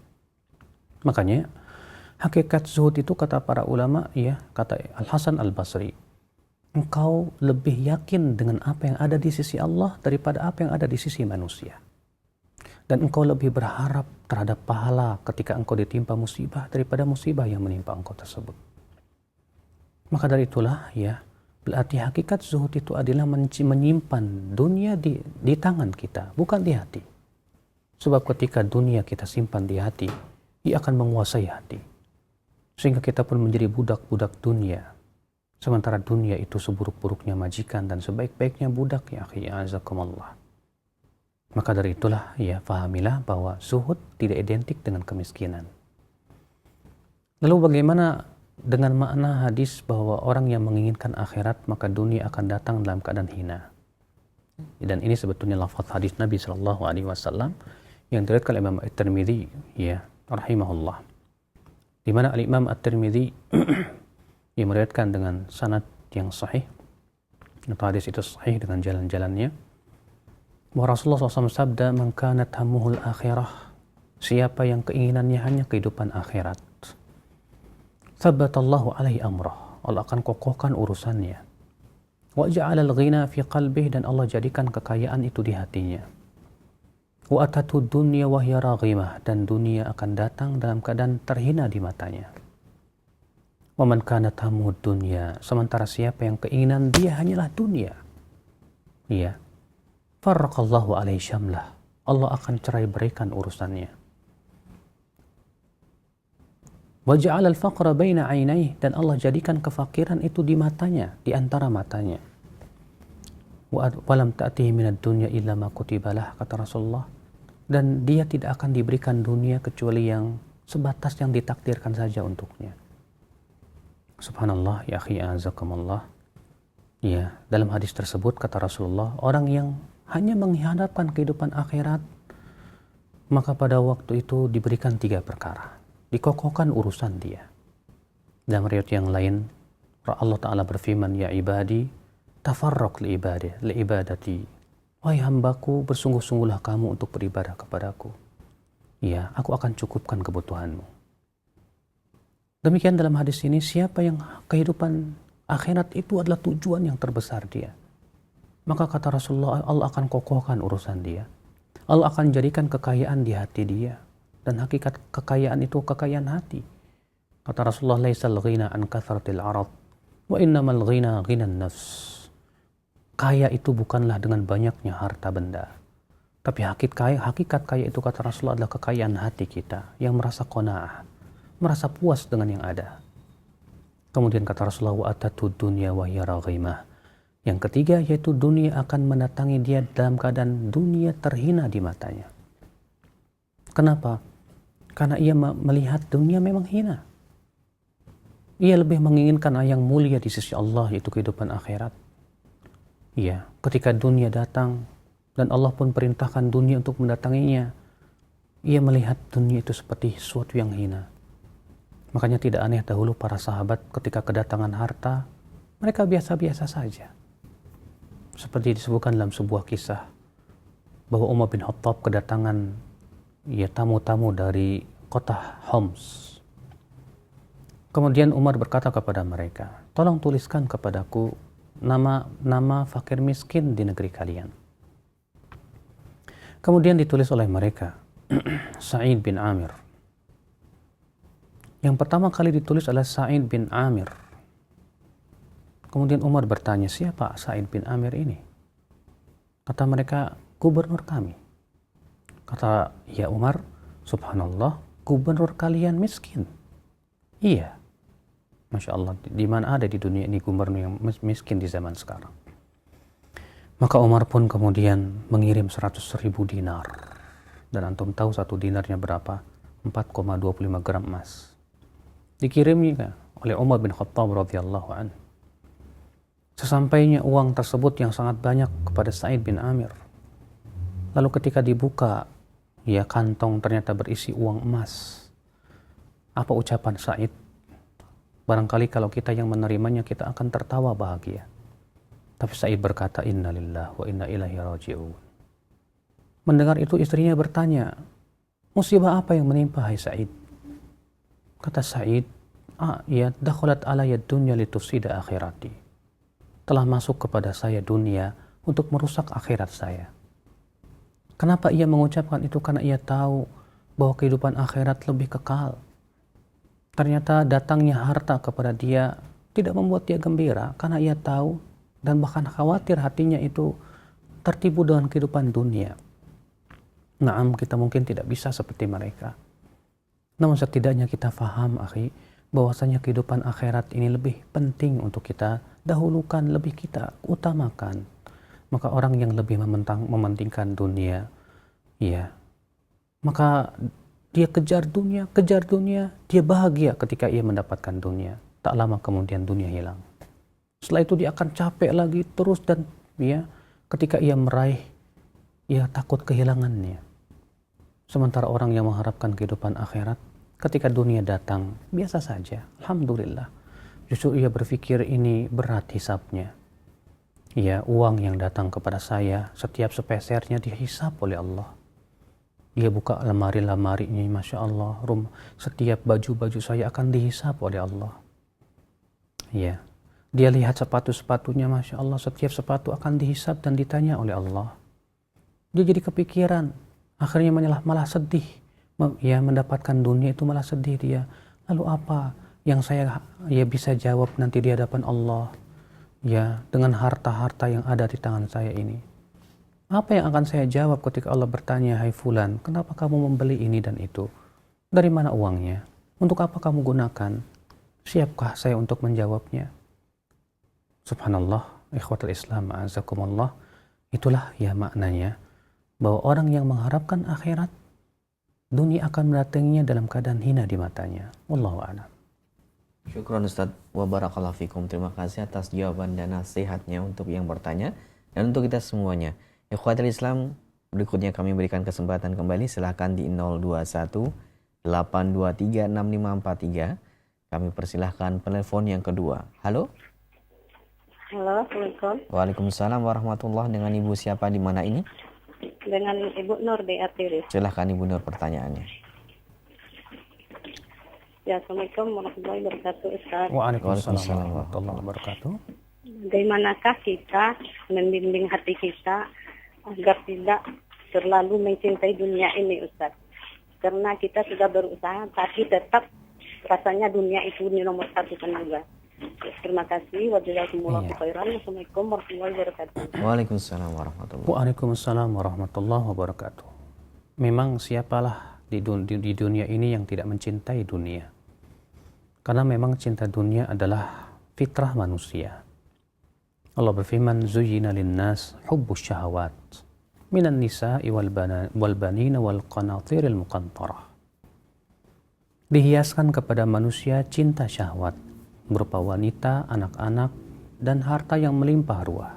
Makanya hakikat zuhud itu kata para ulama, ya, kata Al-Hasan Al-Basri, engkau lebih yakin dengan apa yang ada di sisi Allah daripada apa yang ada di sisi manusia. Dan engkau lebih berharap terhadap pahala ketika engkau ditimpa musibah daripada musibah yang menimpa engkau tersebut. Maka dari itulah ya, berarti hakikat zuhud itu adalah menyimpan dunia di tangan kita, bukan di hati. Sebab ketika dunia kita simpan di hati, ia akan menguasai hati. Sehingga kita pun menjadi budak-budak dunia. Sementara dunia itu seburuk-buruknya majikan dan sebaik-baiknya budak, ya akhi azakumullah. Maka dari itulah ya, fahamilah bahwa zuhud tidak identik dengan kemiskinan. Lalu bagaimana dengan makna hadis bahwa orang yang menginginkan akhirat maka dunia akan datang dalam keadaan hina? Dan ini sebetulnya lafaz hadis Nabi sallallahu alaihi wasallam yang diriwayatkan oleh Imam At-Tirmidzi ya rahimahullah. Di mana Al-Imam At-Tirmidzi yang meriwayatkan dengan sanad yang sahih, atau hadis itu sahih dengan jalan-jalannya, bahwa Rasulullah SAW sabda, "Man kanat hammuhul akhirah," siapa yang keinginannya hanya kehidupan akhirat, thabbatallahu alaihi amrah, Allah akan kokohkan urusannya. Wa ja'ala al-ghina fi qalbih, dan Allah jadikan kekayaan itu di hatinya. Wa atatu dunya wa hiya raghimah, dan dunia akan datang dalam keadaan terhina di matanya. Wa man kanat hammuhu dunya, sementara siapa yang keinginan dia hanyalah dunia, ya, farraqallahu alaihi syamlah, Allah akan cerai berikan urusannya. Wa ja'ala al-faqra baina 'ainaihi, dan Allah jadikan kefakiran itu di matanya, di antara matanya. Wa lam ta'tihi minad dunya illa ma kutiba lah, kata Rasulullah, dan dia tidak akan diberikan dunia kecuali yang sebatas yang ditakdirkan saja untuknya. Subhanallah, ya akhi azakumullah. Ya, dalam hadis tersebut kata Rasulullah, orang yang hanya menghadapkan kehidupan akhirat, maka pada waktu itu diberikan 3 perkara, dikokohkan urusan dia. Dalam riwayat yang lain, Allah Ta'ala berfirman, "Ya ibadi, tafarraq li ibadati." Wahai hambaku, bersungguh-sungguhlah kamu untuk beribadah kepadaku. Ya, aku akan cukupkan kebutuhanmu. Demikian dalam hadis ini, siapa yang kehidupan akhirat itu adalah tujuan yang terbesar dia, maka kata Rasulullah, Allah akan kokohkan urusan dia. Allah akan jadikan kekayaan di hati dia. Dan hakikat kekayaan itu kekayaan hati. Kata Rasulullah, "Laisal ghina an kathratil arad, wa innamal ghina ghinan nafs." Kaya itu bukanlah dengan banyaknya harta benda. Tapi hakikat kaya itu kata Rasulullah adalah kekayaan hati kita yang merasa qanaah, merasa puas dengan yang ada. Kemudian kata Rasulullah, "Wa atatu dunya wa hiya raghimah." Yang ketiga yaitu dunia akan mendatangi dia dalam keadaan dunia terhina di matanya. Kenapa? Karena ia melihat dunia memang hina. Ia lebih menginginkan yang mulia di sisi Allah, yaitu kehidupan akhirat. Iya, ketika dunia datang dan Allah pun perintahkan dunia untuk mendatanginya, ia melihat dunia itu seperti sesuatu yang hina. Makanya tidak aneh dahulu para sahabat ketika kedatangan harta, mereka biasa-biasa saja. Seperti disebutkan dalam sebuah kisah bahwa Umar bin Khattab kedatangan tamu-tamu dari kota Homs. Kemudian Umar berkata kepada mereka, "Tolong tuliskan kepadaku nama fakir miskin di negeri kalian." Kemudian ditulis oleh mereka Sa'id bin Amir. Yang pertama kali ditulis adalah Sa'id bin Amir. Kemudian Umar bertanya, siapa Sa'id bin Amir ini? Kata mereka, gubernur kami. Kata, ya Umar, subhanallah, gubernur kalian miskin. Iya. Masya Allah, di mana ada di dunia ini gubernur yang miskin di zaman sekarang. Maka Umar pun kemudian mengirim 100.000 dinar. Dan antum tahu satu dinarnya berapa? 4,25 gram emas. Dikirimnya oleh Umar bin Khattab radhiyallahu anhu. Sesampainya uang tersebut yang sangat banyak kepada Sa'id bin Amir. Lalu ketika dibuka, ya kantong ternyata berisi uang emas. Apa ucapan Sa'id? Barangkali kalau kita yang menerimanya kita akan tertawa bahagia. Tapi Sa'id berkata, inna lillahi wa inna ilaihi raji'un. Mendengar itu istrinya bertanya, musibah apa yang menimpa hai Sa'id? Kata Sa'id, ya dakhalat alayya dunya litufsida akhirati. Telah masuk kepada saya dunia untuk merusak akhirat saya. Kenapa ia mengucapkan itu? Karena ia tahu bahwa kehidupan akhirat lebih kekal. Ternyata datangnya harta kepada dia tidak membuat dia gembira, karena ia tahu dan bahkan khawatir hatinya itu tertipu dengan kehidupan dunia. Naam, kita mungkin tidak bisa seperti mereka. Namun setidaknya kita faham, akhi, bahwasanya kehidupan akhirat ini lebih penting untuk kita dahulukan, lebih kita utamakan. Maka orang yang lebih mementingkan dunia, ya, maka dia kejar dunia, dia bahagia ketika ia mendapatkan dunia. Tak lama kemudian dunia hilang. Setelah itu dia akan capek lagi terus, dan ya, ketika ia meraih, ia takut kehilangannya. Sementara orang yang mengharapkan kehidupan akhirat, ketika dunia datang, biasa saja, alhamdulillah. Justru ia berpikir ini berat hisabnya. Ya, uang yang datang kepada saya, setiap sepesernya dihisab oleh Allah. Dia buka lemari-lemarinya, Masya Allah, setiap baju-baju saya akan dihisab oleh Allah. Ya, dia lihat sepatu-sepatunya, Masya Allah, setiap sepatu akan dihisab dan ditanya oleh Allah. Dia jadi kepikiran, akhirnya malah sedih. Ya, mendapatkan dunia itu malah sedih dia. Lalu apa yang saya bisa jawab nanti di hadapan Allah, ya, dengan harta-harta yang ada di tangan saya ini? Apa yang akan saya jawab ketika Allah bertanya, hai fulan, kenapa kamu membeli ini dan itu? Dari mana uangnya? Untuk apa kamu gunakan? Siapkah saya untuk menjawabnya? Subhanallah, ikhwatul Islam, a'azakumullah. Itulah ya maknanya, bahwa orang yang mengharapkan akhirat, dunia akan mendatanginya dalam keadaan hina di matanya. Wallahu a'lam. Syukran Ustaz wa barakallahu fikum. Terima kasih atas jawaban dan nasihatnya untuk yang bertanya dan untuk kita semuanya. Ikhwatul Islam, berikutnya kami berikan kesempatan kembali. Silahkan di 021 823 6543. Kami persilahkan penelpon yang kedua. Halo? Halo, Assalamualaikum. Waalaikumsalam warahmatullahi. Dengan Ibu siapa di mana ini? Dengan Ibu Nur di Atiri. Silahkan Ibu Nur pertanyaannya. Ya, Assalamualaikum warahmatullahi wabarakatuh, Ustaz. Waalaikumsalam warahmatullahi wabarakatuh. Bagaimanakah kita membimbing hati kita agar tidak terlalu mencintai dunia ini, Ustaz? Karena kita sudah berusaha, tapi tetap rasanya dunia itu nomor satu kan juga. Terima kasih. Wajazakumullahu khairan. Assalamualaikum warahmatullahi wabarakatuh. Waalaikumsalam warahmatullahi wabarakatuh. Waalaikumsalam warahmatullahi wabarakatuh. Memang siapalah di dunia ini yang tidak mencintai dunia? Karena memang cinta dunia adalah fitrah manusia. Allah berfirman, zuyyina linnas hubbus syahawat minan nisa'i wal banina wal qanatiril muqantarah. Dihiaskan kepada manusia cinta syahwat berupa wanita, anak-anak, dan harta yang melimpah ruah.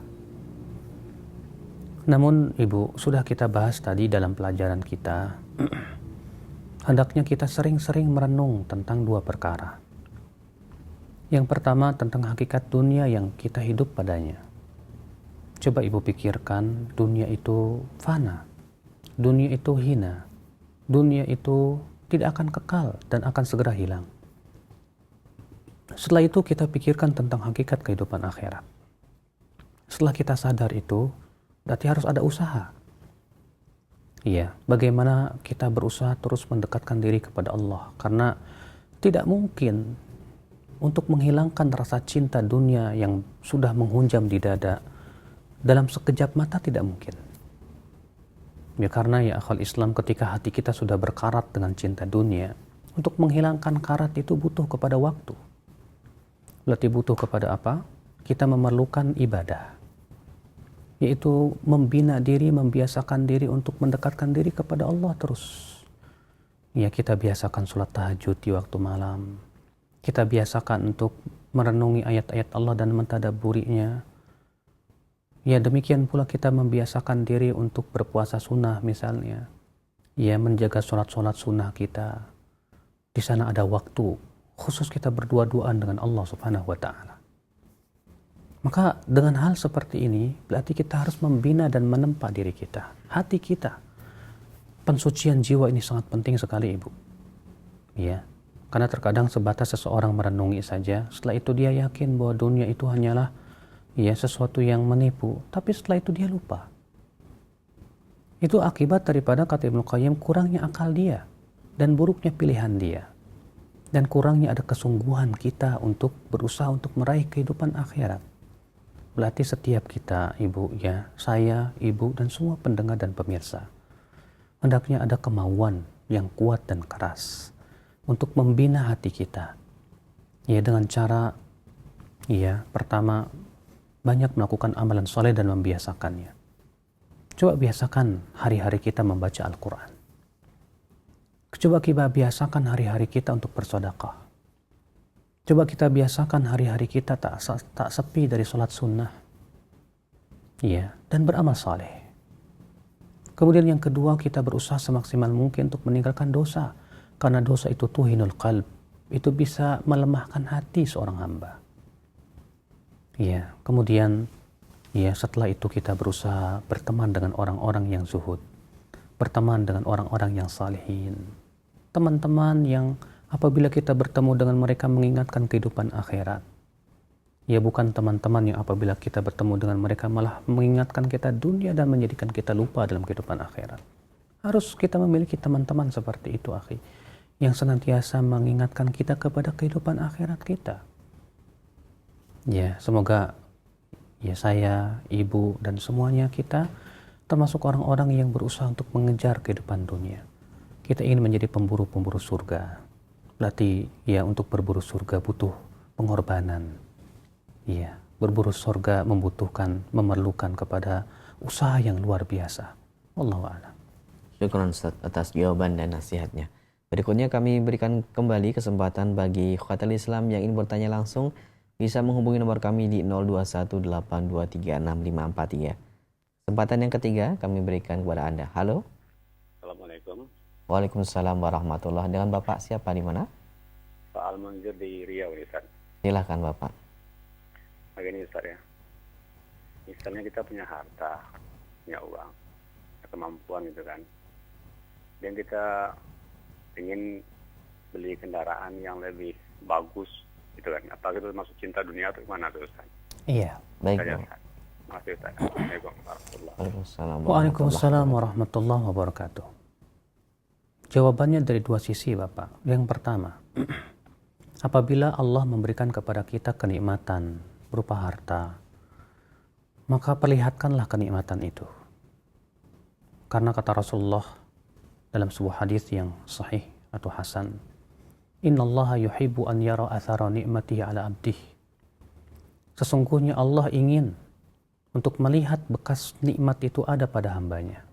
Namun Ibu, sudah kita bahas tadi dalam pelajaran kita, hendaknya kita sering-sering merenung tentang dua perkara. Yang pertama tentang hakikat dunia yang kita hidup padanya. Coba Ibu pikirkan, dunia itu fana, dunia itu hina, dunia itu tidak akan kekal dan akan segera hilang. Setelah itu kita pikirkan tentang hakikat kehidupan akhirat. Setelah kita sadar itu, berarti harus ada usaha. Iya, bagaimana kita berusaha terus mendekatkan diri kepada Allah. Karena tidak mungkin untuk menghilangkan rasa cinta dunia yang sudah menghunjam di dada dalam sekejap mata tidak mungkin. Ya karena ya akhal Islam, ketika hati kita sudah berkarat dengan cinta dunia, untuk menghilangkan karat itu butuh kepada waktu. Berarti butuh kepada apa? Kita memerlukan ibadah, yaitu membina diri, membiasakan diri untuk mendekatkan diri kepada Allah terus. Ya kita biasakan sholat tahajud di waktu malam. Kita biasakan untuk merenungi ayat-ayat Allah dan mentadabburinya. Ya demikian pula kita membiasakan diri untuk berpuasa sunnah misalnya. Ya menjaga sholat-sholat sunnah kita. Di sana ada waktu khusus kita berdua-duaan dengan Allah Subhanahu wa Ta'ala. Maka dengan hal seperti ini berarti kita harus membina dan menempa diri kita, hati kita. Pensucian jiwa ini sangat penting sekali, Ibu. Ya, karena terkadang sebatas seseorang merenungi saja, setelah itu dia yakin bahwa dunia itu hanyalah ya sesuatu yang menipu, tapi setelah itu dia lupa. Itu akibat daripada, kata Ibnu Qayyim, kurangnya akal dia dan buruknya pilihan dia. Dan kurangnya ada kesungguhan kita untuk berusaha untuk meraih kehidupan akhirat. Berarti setiap kita, Ibu, ya, saya, Ibu, dan semua pendengar dan pemirsa, hendaknya ada kemauan yang kuat dan keras untuk membina hati kita. Ya, dengan cara, ya, pertama, banyak melakukan amalan soleh dan membiasakannya. Coba biasakan hari-hari kita membaca Al-Quran. Coba kita biasakan hari-hari kita untuk bersedekah. Coba kita biasakan hari-hari kita tak sepi dari sholat sunnah. Ya, dan beramal saleh. Kemudian yang kedua, kita berusaha semaksimal mungkin untuk meninggalkan dosa. Karena dosa itu tuhinul qalb. Itu bisa melemahkan hati seorang hamba. Ya, kemudian ya setelah itu kita berusaha berteman dengan orang-orang yang zuhud. Berteman dengan orang-orang yang salihin. Teman-teman yang apabila kita bertemu dengan mereka mengingatkan kehidupan akhirat. Ya bukan teman-teman yang apabila kita bertemu dengan mereka malah mengingatkan kita dunia dan menjadikan kita lupa dalam kehidupan akhirat. Harus kita memiliki teman-teman seperti itu, akhi, yang senantiasa mengingatkan kita kepada kehidupan akhirat kita. Ya, semoga ya saya, Ibu, dan semuanya kita termasuk orang-orang yang berusaha untuk mengejar kehidupan dunia. Kita ingin menjadi pemburu-pemburu surga. Berarti ya untuk berburu surga butuh pengorbanan. Iya, berburu surga membutuhkan, memerlukan kepada usaha yang luar biasa. Wallahu a'lam. Syukran Ustaz atas jawaban dan nasihatnya. Berikutnya kami berikan kembali kesempatan bagi Khawatul Islam yang ingin bertanya langsung, bisa menghubungi nomor kami di 0218236543. Kesempatan yang ketiga kami berikan kepada Anda. Halo. Assalamualaikum. Waalaikumsalam warahmatullahi. Dengan Bapak siapa di mana? Pak Al-Manzur di Riau, Ustaz. Silakan Bapak. Begini Ustaz ya. Misalnya kita punya harta, punya uang, kemampuan gitu kan. Dan kita ingin beli kendaraan yang lebih bagus gitu kan. Apakah itu masuk cinta dunia atau gimana tuh Ustaz? Iya, baik. Makasih Ustaz. Assalamualaikum warahmatullahi wabarakatuh. Waalaikumsalam warahmatullahi wabarakatuh. Jawabannya dari dua sisi, Bapak. Yang pertama, apabila Allah memberikan kepada kita kenikmatan berupa harta, maka perlihatkanlah kenikmatan itu. Karena kata Rasulullah dalam sebuah hadis yang sahih atau hasan, innallaha yuhibbu an yara athara ni'matihi ala abdih. Sesungguhnya Allah ingin untuk melihat bekas nikmat itu ada pada hambanya.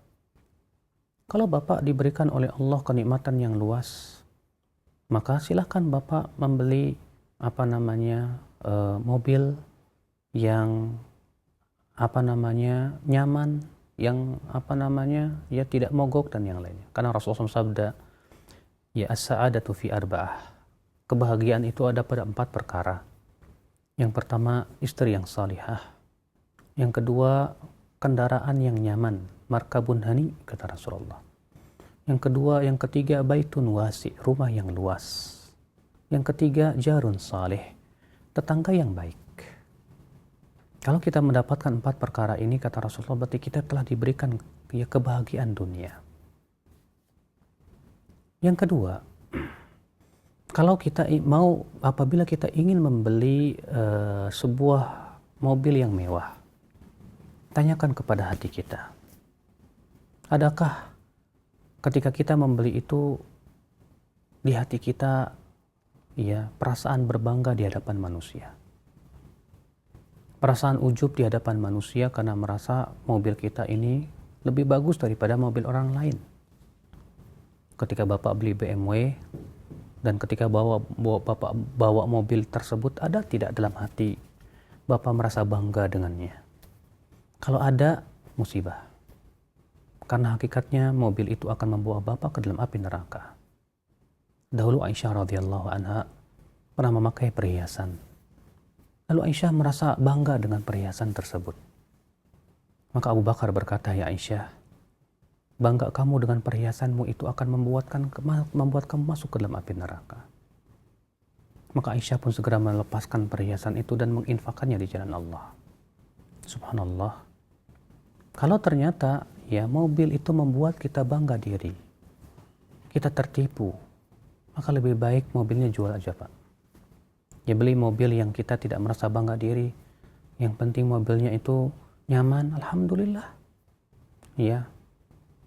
Kalau Bapak diberikan oleh Allah kenikmatan yang luas, maka silakan Bapak membeli mobil yang nyaman, yang ya tidak mogok dan yang lainnya. Karena Rasulullah SAW sabda, ya as-sa'adatu fi arba'ah. Kebahagiaan itu ada pada 4 perkara. Yang pertama, istri yang salihah. Yang kedua, kendaraan yang nyaman, markabun hani, kata Rasulullah. Yang kedua, yang ketiga, baitun wasi, rumah yang luas. Yang ketiga, jarun saleh, tetangga yang baik. Kalau kita mendapatkan 4 perkara ini, kata Rasulullah, berarti kita telah diberikan ya kebahagiaan dunia. Yang kedua, Apabila kita ingin membeli sebuah mobil yang mewah, tanyakan kepada hati kita. Adakah ketika kita membeli itu di hati kita perasaan berbangga di hadapan manusia? Perasaan ujub di hadapan manusia karena merasa mobil kita ini lebih bagus daripada mobil orang lain. Ketika Bapak beli BMW dan ketika Bapak bawa mobil tersebut, ada tidak dalam hati Bapak merasa bangga dengannya? Kalau ada, musibah. Karena hakikatnya mobil itu akan membawa Bapak ke dalam api neraka. Dahulu Aisyah radhiyallahu anha pernah memakai perhiasan. Lalu Aisyah merasa bangga dengan perhiasan tersebut. Maka Abu Bakar berkata, "Ya Aisyah, bangga kamu dengan perhiasanmu itu akan membuat kamu masuk ke dalam api neraka." Maka Aisyah pun segera melepaskan perhiasan itu dan menginfakkannya di jalan Allah. Subhanallah. Kalau ternyata mobil itu membuat kita bangga diri, kita tertipu, maka lebih baik mobilnya jual aja, Pak. Beli mobil yang kita tidak merasa bangga diri, yang penting mobilnya itu nyaman, alhamdulillah.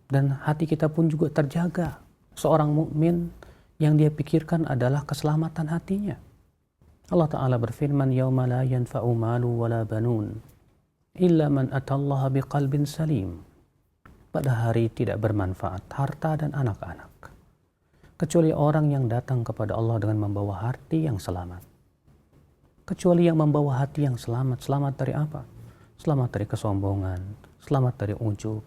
Dan hati kita pun juga terjaga. Seorang mukmin yang dia pikirkan adalah keselamatan hatinya. Allah Ta'ala berfirman, "Yauma la yanfa'u malu wala banun illa man atallaha biqalbin salim." Pada hari tidak bermanfaat harta dan anak-anak, kecuali orang yang datang kepada Allah dengan membawa hati yang selamat. Kecuali yang membawa hati yang selamat. Selamat dari apa? Selamat dari kesombongan, selamat dari ujub.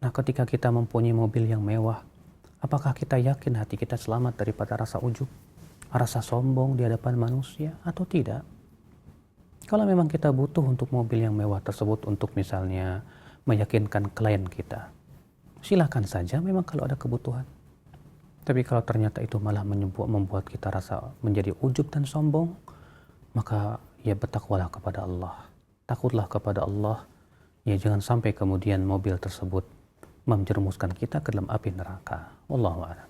Nah, ketika kita mempunyai mobil yang mewah, apakah kita yakin hati kita selamat daripada rasa ujub, rasa sombong di hadapan manusia, atau tidak? Kalau memang kita butuh untuk mobil yang mewah tersebut untuk misalnya meyakinkan klien kita, silakan saja memang kalau ada kebutuhan. Tapi kalau ternyata itu malah membuat kita rasa menjadi ujub dan sombong, maka bertakwalah kepada Allah. Takutlah kepada Allah. Jangan sampai kemudian mobil tersebut menjerumuskan kita ke dalam api neraka. Wallahu a'lam.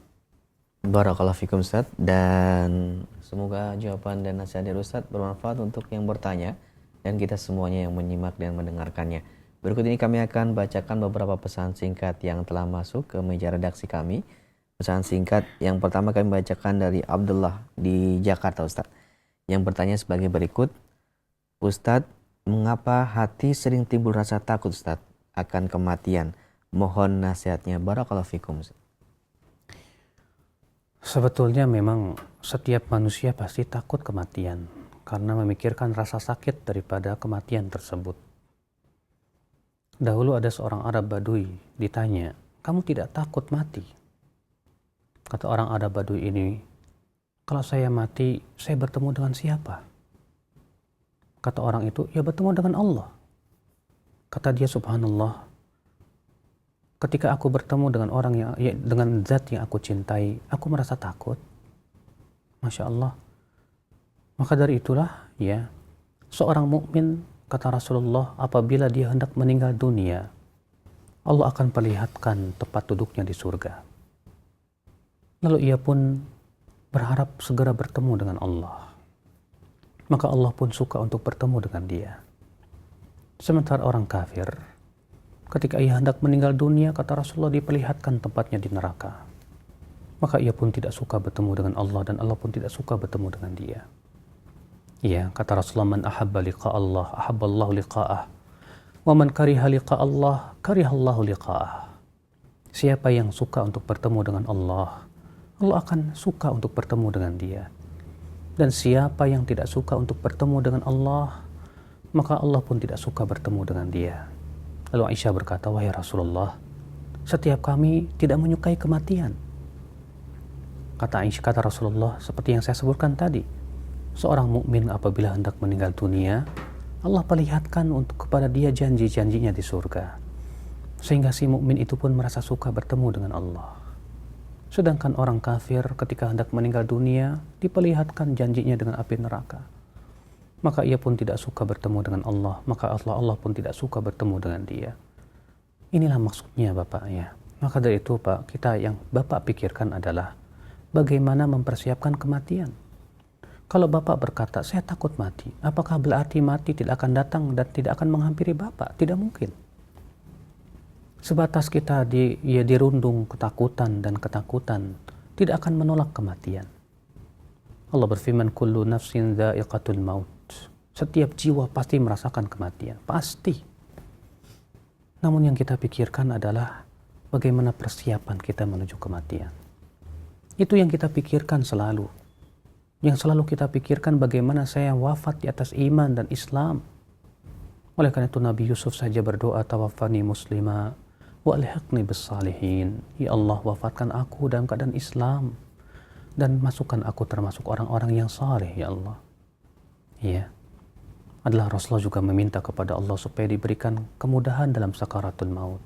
Barakallahu fikum Ustaz, dan semoga jawaban dan nasihat dari Ustaz bermanfaat untuk yang bertanya dan kita semuanya yang menyimak dan mendengarkannya. Berikut ini kami akan bacakan beberapa pesan singkat yang telah masuk ke meja redaksi kami. Pesan singkat yang pertama kami bacakan dari Abdullah di Jakarta, Ustaz. Yang bertanya sebagai berikut. Ustaz, mengapa hati sering timbul rasa takut, Ustaz, akan kematian? Mohon nasihatnya. Barakallahu fikum, Ustaz. Sebetulnya memang setiap manusia pasti takut kematian karena memikirkan rasa sakit daripada kematian tersebut. Dahulu ada seorang Arab Badui ditanya, "Kamu tidak takut mati?" Kata orang Arab Badui ini, "Kalau saya mati, saya bertemu dengan siapa?" Kata orang itu, "Ya bertemu dengan Allah." Kata dia, "Subhanallah, ketika aku bertemu dengan dengan zat yang aku cintai, aku merasa takut." Masya Allah. Maka dari itulah seorang mukmin, kata Rasulullah, apabila dia hendak meninggal dunia, Allah akan perlihatkan tempat duduknya di surga. Lalu ia pun berharap segera bertemu dengan Allah. Maka Allah pun suka untuk bertemu dengan dia. Sementara orang kafir, ketika ia hendak meninggal dunia, kata Rasulullah, diperlihatkan tempatnya di neraka. Maka ia pun tidak suka bertemu dengan Allah dan Allah pun tidak suka bertemu dengan dia. Kata Rasulullah, "Man ahabba liqa Allah, ahabballahu liqa'ah. Wa man kariha liqa Allah, karihallahu liqa'ah." Siapa yang suka untuk bertemu dengan Allah, Allah akan suka untuk bertemu dengan dia. Dan siapa yang tidak suka untuk bertemu dengan Allah, maka Allah pun tidak suka bertemu dengan dia. Lalu Aisyah berkata, "Wahai Rasulullah, setiap kami tidak menyukai kematian." Kata Rasulullah, seperti yang saya sebutkan tadi, seorang mukmin apabila hendak meninggal dunia, Allah perlihatkan untuk kepada dia janji-janjinya di surga, sehingga si mukmin itu pun merasa suka bertemu dengan Allah. Sedangkan orang kafir ketika hendak meninggal dunia, diperlihatkan janjinya dengan api neraka, maka ia pun tidak suka bertemu dengan Allah, maka Allah pun tidak suka bertemu dengan dia. Inilah maksudnya Bapak. Maka dari itu Pak, kita yang Bapak pikirkan adalah bagaimana mempersiapkan kematian. Kalau Bapak berkata, saya takut mati, apakah berarti mati tidak akan datang dan tidak akan menghampiri Bapak? Tidak mungkin. Sebatas kita dirundung ketakutan dan ketakutan, tidak akan menolak kematian. Allah berfirman, kullu nafsin dha'iqatul maut. Setiap jiwa pasti merasakan kematian, pasti. Namun yang kita pikirkan adalah bagaimana persiapan kita menuju kematian. Itu yang kita pikirkan selalu. Yang selalu kita pikirkan bagaimana saya wafat di atas iman dan Islam. Oleh karena itu Nabi Yusuf saja berdoa, tawaffani muslima wa alhiqni bis salihin. Ya Allah, wafatkan aku dalam keadaan Islam dan masukkan aku termasuk orang-orang yang saleh, ya Allah. Ya. Adalah Rasulullah juga meminta kepada Allah supaya diberikan kemudahan dalam sakaratul maut.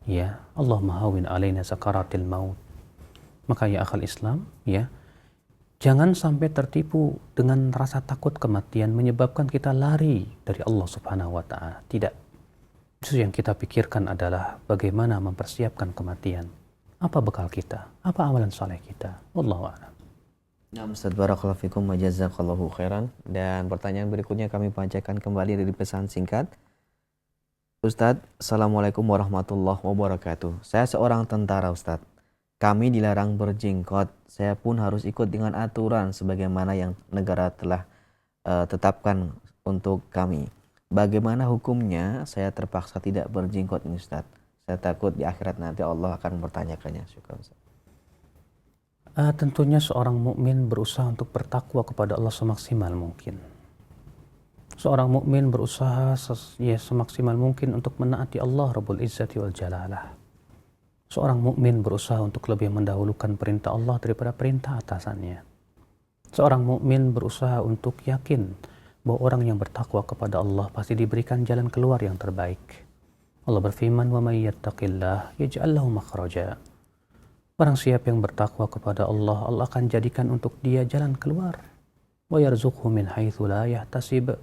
Ya, Allah mahawin alaina sakaratul maut. Maka ya akhal Islam, ya, jangan sampai tertipu dengan rasa takut kematian menyebabkan kita lari dari Allah Subhanahu wa Ta'ala. Tidak. Justru yang kita pikirkan adalah bagaimana mempersiapkan kematian. Apa bekal kita? Apa amalan saleh kita? Wallahu a'lam. Nah, Ustaz, barakallahu fikum wa jazakallahu khairan. Dan pertanyaan berikutnya kami bacakan kembali dari pesan singkat. Ustaz, Assalamualaikum warahmatullahi wabarakatuh. Saya seorang tentara, Ustaz. Kami dilarang berjenggot. Saya pun harus ikut dengan aturan sebagaimana yang negara telah tetapkan untuk kami. Bagaimana hukumnya saya terpaksa tidak berjenggot ini, Ustaz? Saya takut di akhirat nanti Allah akan mempertanyakannya. Syukran, Ustaz. Tentunya seorang mukmin berusaha untuk bertakwa kepada Allah semaksimal mungkin. Seorang mukmin berusaha semaksimal mungkin untuk menaati Allah Rabbul Izzati wal Jalalah. Seorang mukmin berusaha untuk lebih mendahulukan perintah Allah daripada perintah atasannya. Seorang mukmin berusaha untuk yakin bahwa orang yang bertakwa kepada Allah pasti diberikan jalan keluar yang terbaik. Allah berfirman, "Wa may yattaqillah yaj'al lahu makhraja." Barang siapa yang bertakwa kepada Allah, Allah akan jadikan untuk dia jalan keluar. Wa yarzuqhu min haitsu la yahtasib.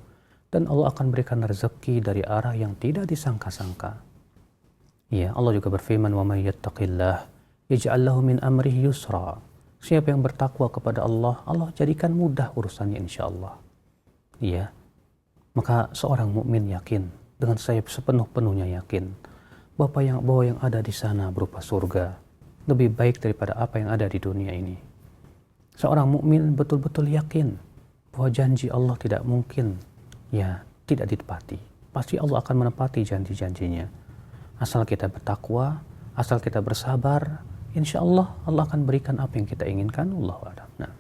Dan Allah akan berikan rezeki dari arah yang tidak disangka-sangka. Ya, Allah juga berfirman, "Wa may yattaqillah yaj'al lahu min amrihi yusra." Siapa yang bertakwa kepada Allah, Allah jadikan mudah urusannya insyaallah. Ya. Maka seorang mukmin yakin, dengan saya sepenuh-penuhnya yakin bahwa yang ada di sana berupa surga lebih baik daripada apa yang ada di dunia ini. Seorang mukmin betul-betul yakin bahwa janji Allah tidak mungkin tidak ditepati. Pasti Allah akan menepati janji-janjinya. Asal kita bertakwa, asal kita bersabar, insya Allah Allah akan berikan apa yang kita inginkan. Allahu a'lam. Nah.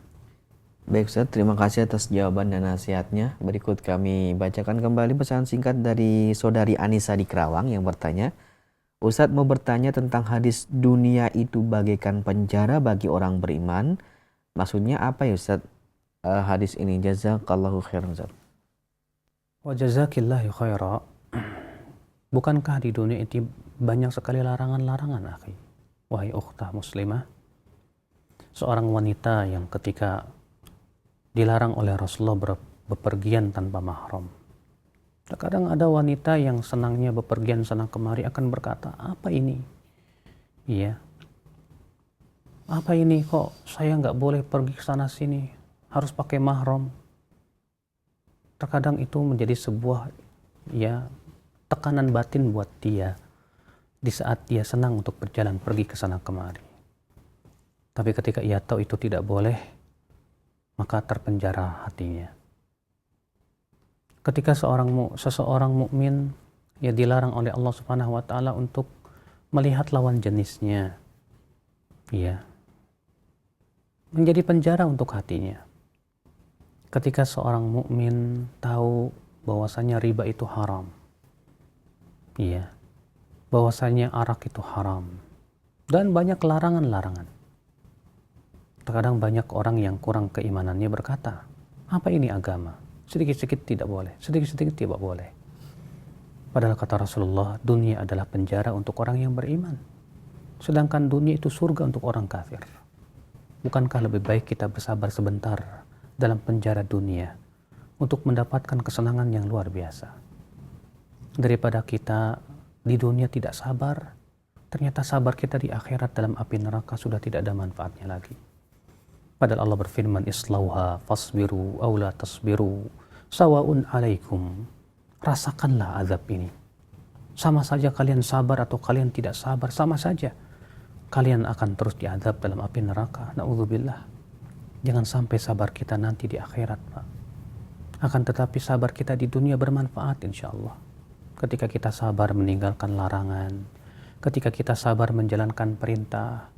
Baik, Ustaz, terima kasih atas jawaban dan nasihatnya. Berikut kami bacakan kembali pesan singkat dari saudari Anissa di Kerawang yang bertanya, Ustadz mau bertanya tentang hadis dunia itu bagaikan penjara bagi orang beriman. Maksudnya apa ya, Ustadz, hadis ini? Jazakallahu khairan, Ustadz. Wa jazakillahu khaira. Bukankah di dunia itu banyak sekali larangan-larangan, akhi? Wahai ukhtah muslimah, seorang wanita yang ketika dilarang oleh Rasulullah bepergian tanpa mahram. Terkadang ada wanita yang senangnya bepergian sana kemari akan berkata, apa ini? Iya. Apa ini kok saya nggak boleh pergi ke sana sini, harus pakai mahram. Terkadang itu menjadi sebuah tekanan batin buat dia di saat dia senang untuk berjalan pergi ke sana kemari. Tapi ketika ia tahu itu tidak boleh, maka terpenjara hatinya. Ketika seseorang mukmin dilarang oleh Allah Subhanahu wa taala untuk melihat lawan jenisnya, menjadi penjara untuk hatinya. Ketika seorang mukmin tahu bahwasanya riba itu haram, bahwasanya arak itu haram, dan banyak larangan-larangan. Terkadang banyak orang yang kurang keimanannya berkata, apa ini agama? Sedikit-sedikit tidak boleh, sedikit-sedikit tidak boleh. Padahal kata Rasulullah, dunia adalah penjara untuk orang yang beriman. Sedangkan dunia itu surga untuk orang kafir. Bukankah lebih baik kita bersabar sebentar dalam penjara dunia untuk mendapatkan kesenangan yang luar biasa, daripada kita di dunia tidak sabar, ternyata sabar kita di akhirat dalam api neraka sudah tidak ada manfaatnya lagi. Padahal Allah berfirman, islauha fasbiru aw la tasbiru sawaun alaikum. Rasakanlah azab ini. Sama saja kalian sabar atau kalian tidak sabar, sama saja. Kalian akan terus diazab dalam api neraka. Na'udzubillah. Jangan sampai sabar kita nanti di akhirat, Pak. Akan tetapi sabar kita di dunia bermanfaat insya Allah. Ketika kita sabar meninggalkan larangan, ketika kita sabar menjalankan perintah,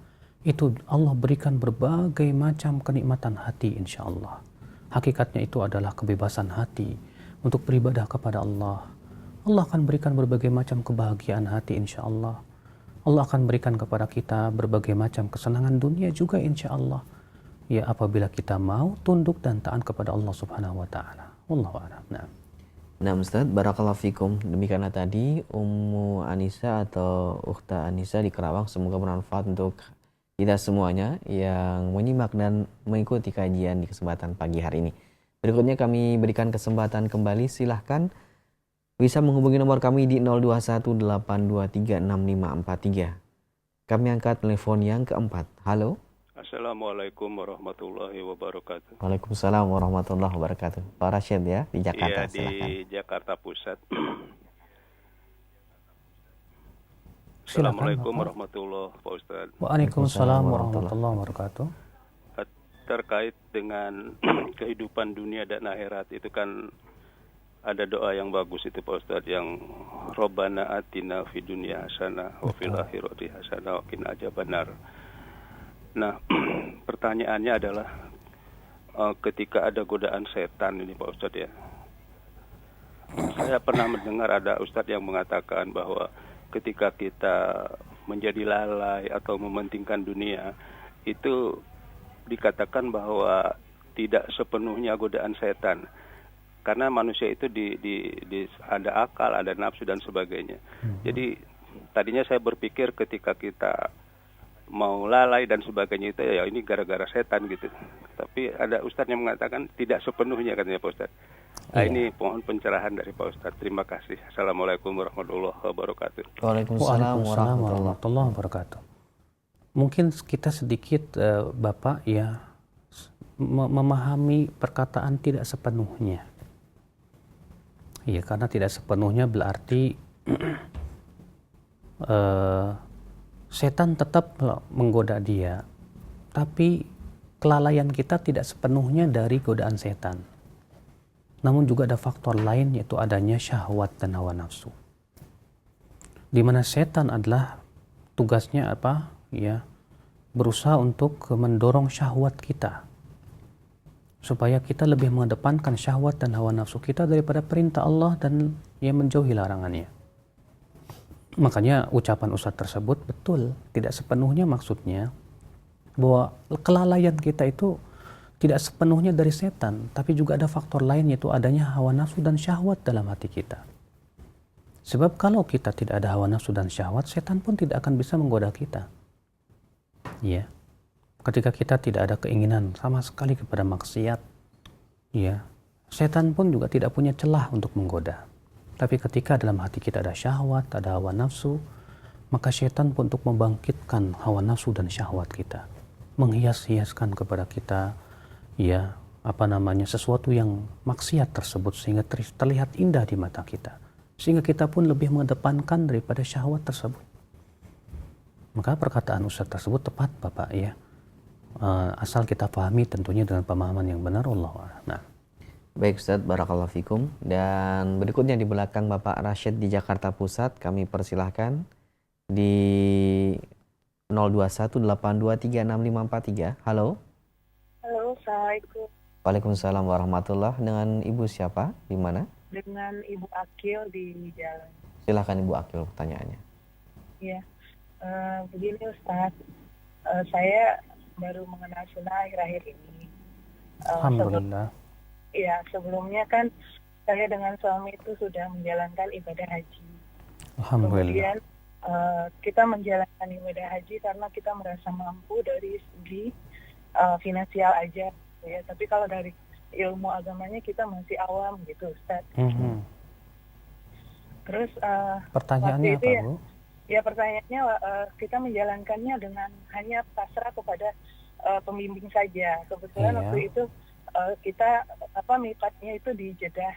itu Allah berikan berbagai macam kenikmatan hati insya Allah. Hakikatnya itu adalah kebebasan hati untuk beribadah kepada Allah. Allah akan berikan berbagai macam kebahagiaan hati insya Allah. Allah akan berikan kepada kita berbagai macam kesenangan dunia juga insya Allah. Ya, apabila kita mau tunduk dan taat kepada Allah Subhanahu wa taala. Wallahu a'lam. Nah Ustaz, barakallahu fikum. Demikianlah tadi Ummu Anissa atau Ukhta Anissa di Kerawang. Semoga bermanfaat untuk kita semuanya yang menyimak dan mengikuti kajian di kesempatan pagi hari ini. Berikutnya kami berikan kesempatan kembali. Silahkan bisa menghubungi nomor kami di 0218236543. Kami angkat telepon yang keempat. Halo. Assalamualaikum warahmatullahi wabarakatuh. Waalaikumsalam warahmatullahi wabarakatuh. Pak Rashid ya, di Jakarta. Iya, silakan. di Jakarta Pusat. Silakan, Assalamualaikum Bapak. warahmatullahi wabarakatuh, Pak Ustadz. Waalaikumsalam warahmatullahi wabarakatuh. Terkait dengan kehidupan dunia dan akhirat, itu kan ada doa yang bagus itu Pak Ustadz, yang Robbana atina fid dunya hasanah wa fil akhirati hasanah wa qina adzabannar. Nah, pertanyaannya adalah ketika ada godaan setan ini Pak Ustadz ya. Saya pernah mendengar ada Ustadz yang mengatakan bahwa ketika kita menjadi lalai atau mementingkan dunia, itu dikatakan bahwa tidak sepenuhnya godaan setan. Karena manusia itu ada akal, ada nafsu dan sebagainya. Jadi tadinya saya berpikir ketika kita mau lalai dan sebagainya itu ya ini gara-gara setan gitu. Tapi ada Ustadz yang mengatakan tidak sepenuhnya katanya Pak Ustadz. Nah, ini mohon pencerahan dari Pak Ustadz. Terima kasih. Assalamualaikum warahmatullahi wabarakatuh. Waalaikumsalam warahmatullahi wabarakatuh. Mungkin kita sedikit Bapak ya memahami perkataan tidak sepenuhnya. Iya, karena tidak sepenuhnya berarti setan tetap menggoda dia, tapi kelalaian kita tidak sepenuhnya dari godaan setan. Namun juga ada faktor lain, yaitu adanya syahwat dan hawa nafsu. Di mana setan adalah tugasnya apa? Ya, berusaha untuk mendorong syahwat kita, supaya kita lebih mengedepankan syahwat dan hawa nafsu kita daripada perintah Allah dan yang menjauhi larangannya. Makanya ucapan Ustadz tersebut betul, tidak sepenuhnya maksudnya bahwa kelalaian kita itu tidak sepenuhnya dari setan, tapi juga ada faktor lain, yaitu adanya hawa nafsu dan syahwat dalam hati kita. Sebab kalau kita tidak ada hawa nafsu dan syahwat, setan pun tidak akan bisa menggoda kita. Ya, ketika kita tidak ada keinginan sama sekali kepada maksiat, ya, setan pun juga tidak punya celah untuk menggoda. Tapi ketika dalam hati kita ada syahwat, ada hawa nafsu, maka setan pun untuk membangkitkan hawa nafsu dan syahwat kita, menghias-hiaskan kepada kita, ya, sesuatu yang maksiat tersebut sehingga terlihat indah di mata kita, sehingga kita pun lebih mengedepankan daripada syahwat tersebut. Maka perkataan Ustadz tersebut tepat Bapak ya, asal kita pahami tentunya dengan pemahaman yang benar. Allah. Nah. Baik Ustadz, barakallahu fikum. Dan berikutnya di belakang Bapak Rashid di Jakarta Pusat, kami persilahkan di 0218236543. Halo. Halo, Assalamualaikum. Waalaikumsalam warahmatullahi. Dengan Ibu siapa? Di mana? Dengan Ibu Akil di Jalan. Silahkan Ibu Akil pertanyaannya. Iya, begini Ustaz, saya baru mengenal sunnah akhir-akhir ini. Alhamdulillah. Sebelumnya kan saya dengan suami itu sudah menjalankan ibadah haji. Alhamdulillah. Kemudian kita menjalankan ibadah haji karena kita merasa mampu dari segi finansial aja, ya. Tapi kalau dari ilmu agamanya kita masih awam gitu, Ustaz. Terus pertanyaannya apa, Bu? Ya pertanyaannya kita menjalankannya dengan hanya pasrah kepada pembimbing saja. Kebetulan Iya. waktu itu kita mikatnya itu di Jeddah,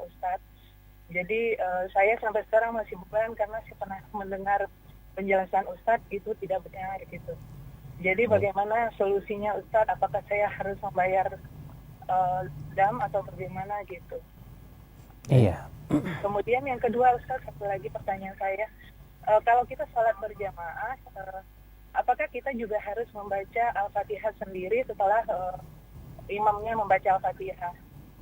Ustadz. Jadi saya sampai sekarang masih bukan, karena saya pernah mendengar penjelasan Ustadz itu tidak benar gitu. Jadi bagaimana solusinya Ustadz? Apakah saya harus membayar dam atau bagaimana gitu? Iya. Kemudian yang kedua Ustadz, satu lagi pertanyaan saya, kalau kita sholat berjamaah, apakah kita juga harus membaca Al-Fatihah sendiri setelah imamnya membaca Al-Fatihah?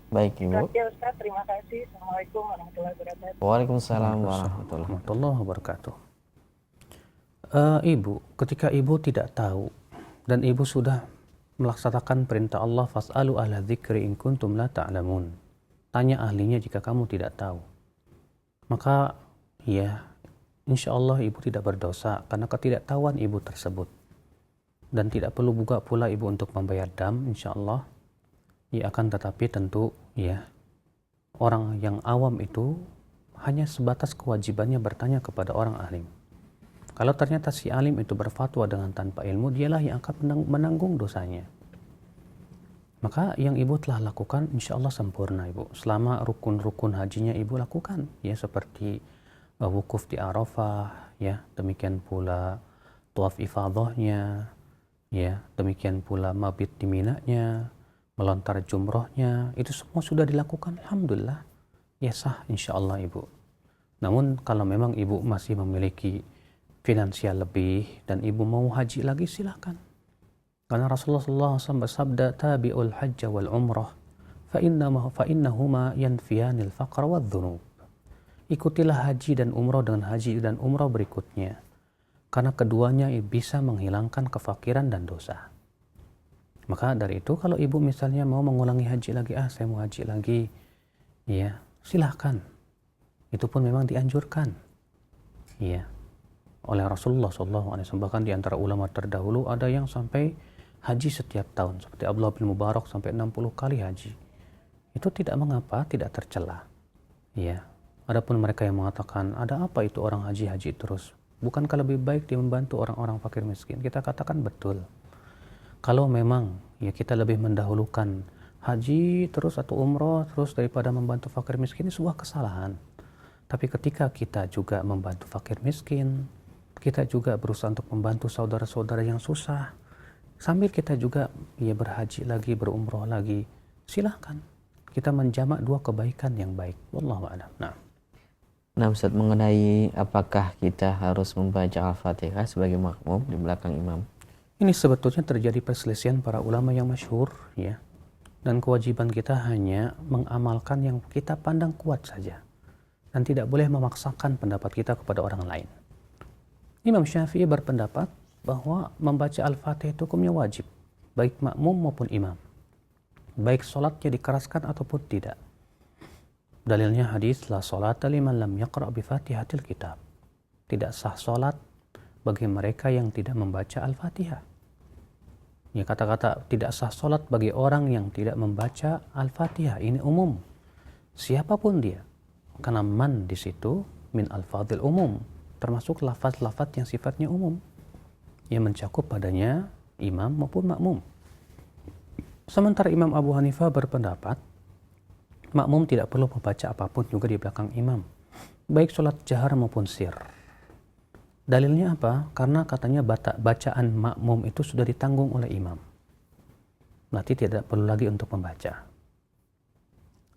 Baik Ibu. Oke Ustadz, terima kasih. Assalamualaikum warahmatullahi wabarakatuh. Waalaikumsalam warahmatullahi wabarakatuh. Ibu, ketika ibu tidak tahu dan ibu sudah melaksanakan perintah Allah, fas'alu ahla dzikri in kuntum la ta'lamun. Tanya ahlinya jika kamu tidak tahu. Maka ya, insya Allah ibu tidak berdosa karena ketidaktahuan ibu tersebut. Dan tidak perlu juga pula ibu untuk membayar dam, insya Allah. Ya, akan tetapi tentu ya, orang yang awam itu hanya sebatas kewajibannya bertanya kepada orang alim. Kalau ternyata si alim itu berfatwa dengan tanpa ilmu, dialah yang akan menanggung dosanya. Maka yang ibu telah lakukan insya Allah sempurna ibu. Selama rukun-rukun hajinya ibu lakukan, ya seperti wukuf di Arafah, ya demikian pula tawaf ifadahnya, ya demikian pula mabit di Mina-nya, melontar jumrohnya, itu semua sudah dilakukan. Alhamdulillah, ya sah insya Allah ibu. Namun kalau memang ibu masih memiliki finansial lebih dan ibu mau haji lagi, silakan. Karena Rasulullah SAW bersabda, tabi'ul hajja wal umrah fa'innahuma yanfiyanil faqra wal dhunub. Ikutilah haji dan umrah dengan haji dan umrah berikutnya, karena keduanya bisa menghilangkan kefakiran dan dosa. Maka dari itu kalau ibu misalnya mau mengulangi haji lagi, saya mau haji lagi, ya silahkan. Itu pun memang dianjurkan, ya, oleh Rasulullah SAW. Bahkan di antara ulama terdahulu ada yang sampai haji setiap tahun, seperti Abdullah bin Mubarak sampai 60 kali haji. Itu tidak mengapa, tidak tercela, ya. Adapun mereka yang mengatakan ada apa itu orang haji terus, bukankah lebih baik dia membantu orang-orang fakir miskin? Kita katakan betul. Kalau memang ya kita lebih mendahulukan haji terus atau umroh terus daripada membantu fakir miskin, ini sebuah kesalahan. Tapi ketika kita juga membantu fakir miskin, kita juga berusaha untuk membantu saudara-saudara yang susah, sambil kita juga ya berhaji lagi, berumroh lagi, silahkan. Kita menjamak dua kebaikan yang baik. Wallahu a'lam. Nah Ustaz, mengenai apakah kita harus membaca Al-Fatihah sebagai makmum di belakang imam? Ini sebetulnya terjadi perselisihan para ulama yang masyhur, ya. Dan kewajiban kita hanya mengamalkan yang kita pandang kuat saja. Dan tidak boleh memaksakan pendapat kita kepada orang lain. Imam Syafi'i berpendapat bahwa membaca Al-Fatihah itu hukumnya wajib, baik makmum maupun imam. Baik sholatnya dikeraskan ataupun tidak. Dalilnya hadis, la sholata liman lam yaqra' bi fatihatil kitab. Tidak sah sholat bagi mereka yang tidak membaca Al-Fatihah. Ya, kata-kata tidak sah sholat bagi orang yang tidak membaca Al-Fatihah ini umum. Siapapun dia. Karena man di situ min al-fadhil umum, termasuk lafaz-lafaz yang sifatnya umum, yang mencakup padanya imam maupun makmum. Sementara Imam Abu Hanifah berpendapat makmum tidak perlu membaca apapun juga di belakang imam, baik sholat jahar maupun sir. Dalilnya apa? Karena katanya bacaan makmum itu sudah ditanggung oleh imam. Berarti tidak perlu lagi untuk membaca.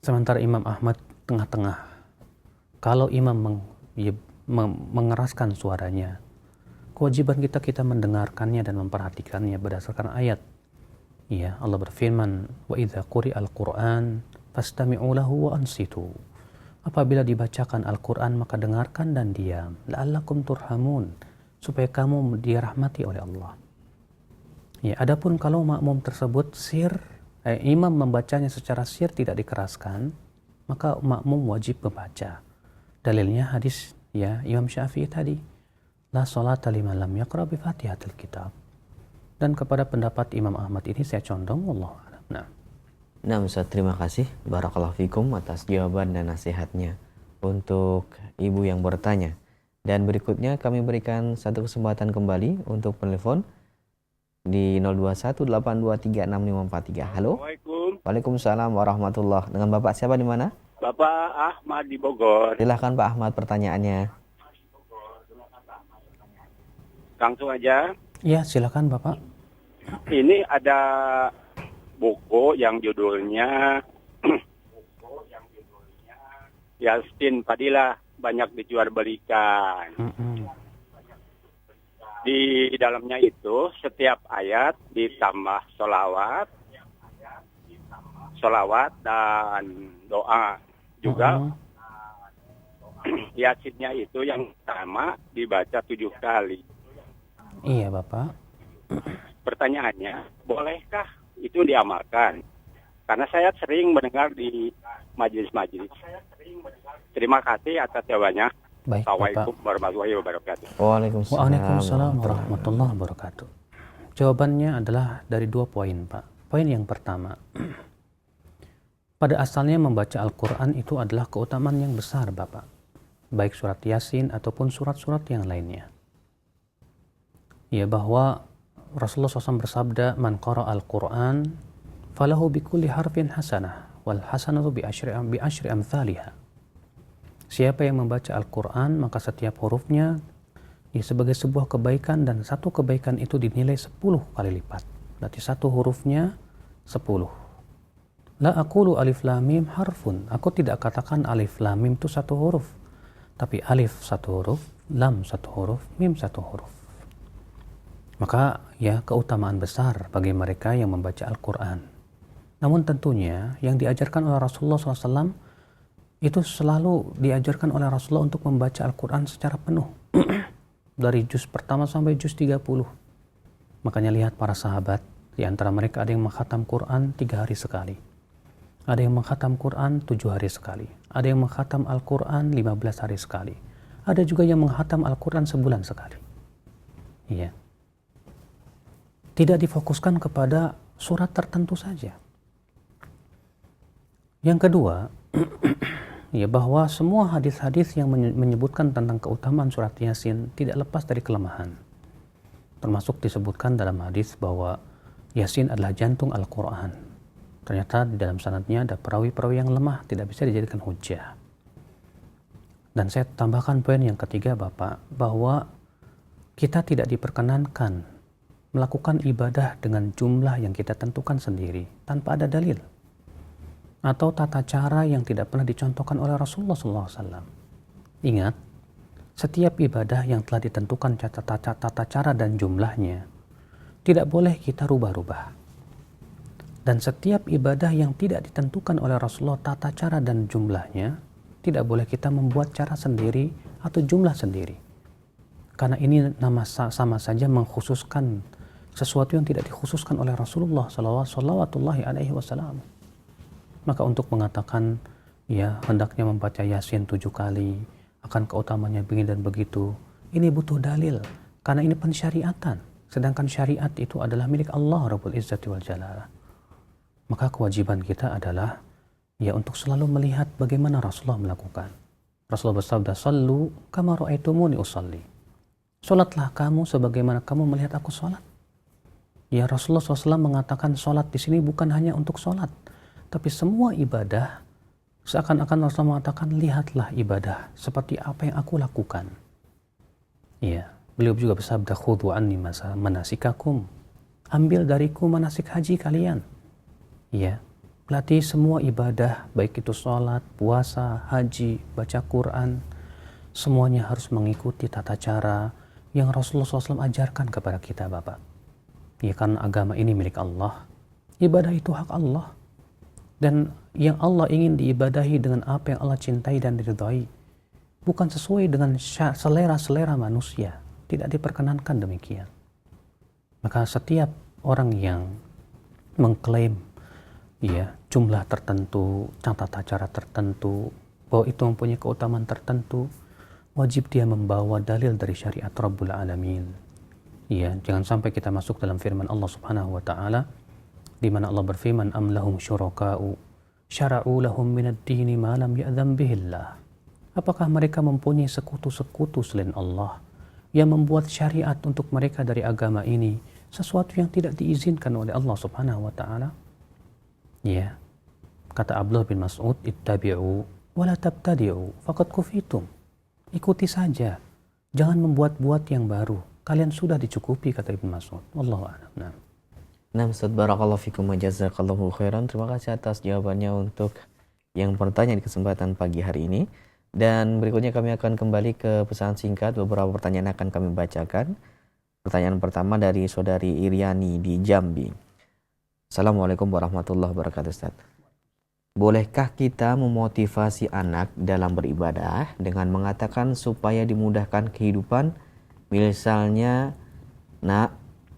Sementara Imam Ahmad tengah-tengah. Kalau imam mengeraskan suaranya, kewajiban kita mendengarkannya dan memperhatikannya berdasarkan ayat. Ya, Allah berfirman, wa idza quri'al Qur'an fastami'u lahu wa ansitu. Apabila dibacakan Al-Quran maka dengarkan dan diam. La'allakum turhamun, supaya kamu dirahmati oleh Allah. Ya, adapun kalau makmum tersebut imam membacanya secara sir, tidak dikeraskan, maka makmum wajib membaca. Dalilnya hadis ya Imam Syafi'i tadi, la sholata liman lam yaqra' bi fatihatil kitab. Dan kepada pendapat Imam Ahmad ini saya condong, wallahu a'lam. Nah Ustaz, terima kasih barakallahu fikum atas jawaban dan nasihatnya untuk ibu yang bertanya. Dan berikutnya kami berikan satu kesempatan kembali untuk penelpon di 0218236543. Halo. Assalamualaikum. Waalaikumsalam warahmatullah. Dengan Bapak siapa di mana? Bapak Ahmad di Bogor. Silahkan Pak Ahmad pertanyaannya. Langsung aja. Ya, silakan Bapak. Ini ada buku yang judulnya Yasin Fadilah, banyak dijual belikan. Di dalamnya itu setiap ayat ditambah solawat dan doa juga. Yasinnya itu yang pertama dibaca 7 kali. Iya Bapak. Pertanyaannya, bolehkah itu diamalkan? Karena saya sering mendengar di majelis-majelis. Terima kasih atas jawabannya. Baik, Assalamualaikum Bapak. warahmatullahi wabarakatuh. Waalaikumsalam warahmatullahi wabarakatuh. Jawabannya adalah dari 2 poin, Pak. Poin yang pertama, pada asalnya membaca Al-Quran itu adalah keutamaan yang besar, Bapak. Baik surat Yasin ataupun surat-surat yang lainnya. Ya, bahwa Rasulullah SAW bersabda, "Man qara al-Quran, falahu bikulli harfin hasanah, wal hasanatu bi asyri amthaliha." Siapa yang membaca Al-Quran, maka setiap hurufnya ya, sebagai sebuah kebaikan, dan satu kebaikan itu dinilai 10 kali lipat. Berarti satu hurufnya 10. La aqulu alif lam mim harfun. Aku tidak katakan alif lam mim itu satu huruf. Tapi alif satu huruf, lam satu huruf, mim satu huruf. Maka ya keutamaan besar bagi mereka yang membaca Al-Quran. Namun tentunya yang diajarkan oleh Rasulullah SAW itu selalu diajarkan oleh Rasulullah untuk membaca Al-Quran secara penuh. Dari juz pertama sampai juz 30. Makanya lihat para sahabat, di antara mereka ada yang mengkhatam Quran 3 hari sekali. Ada yang mengkhatam Quran 7 hari sekali. Ada yang mengkhatam Al-Quran 15 hari sekali. Ada juga yang mengkhatam Al-Quran sebulan sekali. Iya. Tidak difokuskan kepada surat tertentu saja. Yang kedua, ya bahwa semua hadis-hadis yang menyebutkan tentang keutamaan surat Yasin tidak lepas dari kelemahan. Termasuk disebutkan dalam hadis bahwa Yasin adalah jantung Al-Quran. Ternyata di dalam sanadnya ada perawi-perawi yang lemah, tidak bisa dijadikan hujjah. Dan saya tambahkan poin yang ketiga Bapak, bahwa kita tidak diperkenankan melakukan ibadah dengan jumlah yang kita tentukan sendiri tanpa ada dalil atau tata cara yang tidak pernah dicontohkan oleh Rasulullah SAW. Ingat, setiap ibadah yang telah ditentukan tata cara dan jumlahnya tidak boleh kita rubah-rubah. Dan setiap ibadah yang tidak ditentukan oleh Rasulullah tata cara dan jumlahnya tidak boleh kita membuat cara sendiri atau jumlah sendiri. Karena ini sama saja mengkhususkan sesuatu yang tidak dikhususkan oleh Rasulullah Sallallahu Alaihi Wasallam. Maka untuk mengatakan ya hendaknya membaca Yasin 7 kali, akan keutamanya begini dan begitu, ini butuh dalil karena ini pensyariatan. Sedangkan syariat itu adalah milik Allah Rabbul Izzati wal Jalalah. Maka kewajiban kita adalah ya untuk selalu melihat bagaimana Rasulullah melakukan. Rasulullah bersabda, "Shallu kama ra'aitumuni usalli." Salatlah kamu sebagaimana kamu melihat aku salat. Ya, Rasulullah SAW mengatakan salat di sini bukan hanya untuk salat, tapi semua ibadah. Seakan-akan Rasulullah mengatakan, lihatlah ibadah seperti apa yang aku lakukan. Ya, beliau juga bersabda, "Khudhu anni manasikakum." Ambil dariku manasik haji kalian. Ya, berarti semua ibadah, baik itu salat, puasa, haji, baca Quran, semuanya harus mengikuti tata cara yang Rasulullah SAW ajarkan kepada kita, Bapak. Ya, karena agama ini milik Allah. Ibadah itu hak Allah. Dan yang Allah ingin diibadahi dengan apa yang Allah cintai dan diridhai. Bukan sesuai dengan selera-selera manusia. Tidak diperkenankan demikian. Maka setiap orang yang mengklaim ya jumlah tertentu, tata cara tertentu, bahwa itu mempunyai keutamaan tertentu, wajib dia membawa dalil dari syariat Rabbul Alamin. Ya, jangan sampai kita masuk dalam firman Allah Subhanahu wa taala di mana Allah berfirman, "Am lahum syuraka'u syara'u lahum minad dini ma lam ya'dzam bihillah." Apakah mereka mempunyai sekutu-sekutu selain Allah yang membuat syariat untuk mereka dari agama ini sesuatu yang tidak diizinkan oleh Allah Subhanahu wa taala. Ya. Kata Abdullah bin Mas'ud, ittabi'u wa la tabtadi'u faqad kufitum. Ikuti saja, jangan membuat-buat yang baru. Kalian sudah dicukupi, kata Ibn Mas'ud. Wallahu a'lam. Nah, Ustaz, barakallahu fikum wa jazakallahu khairan. Terima kasih atas jawabannya untuk yang bertanya di kesempatan pagi hari ini. Dan berikutnya kami akan kembali ke pesan singkat. Beberapa pertanyaan akan kami bacakan. Pertanyaan pertama dari saudari Iriani di Jambi. Assalamualaikum warahmatullahi wabarakatuh, Ustaz. Bolehkah kita memotivasi anak dalam beribadah dengan mengatakan supaya dimudahkan kehidupan? Misalnya, nak,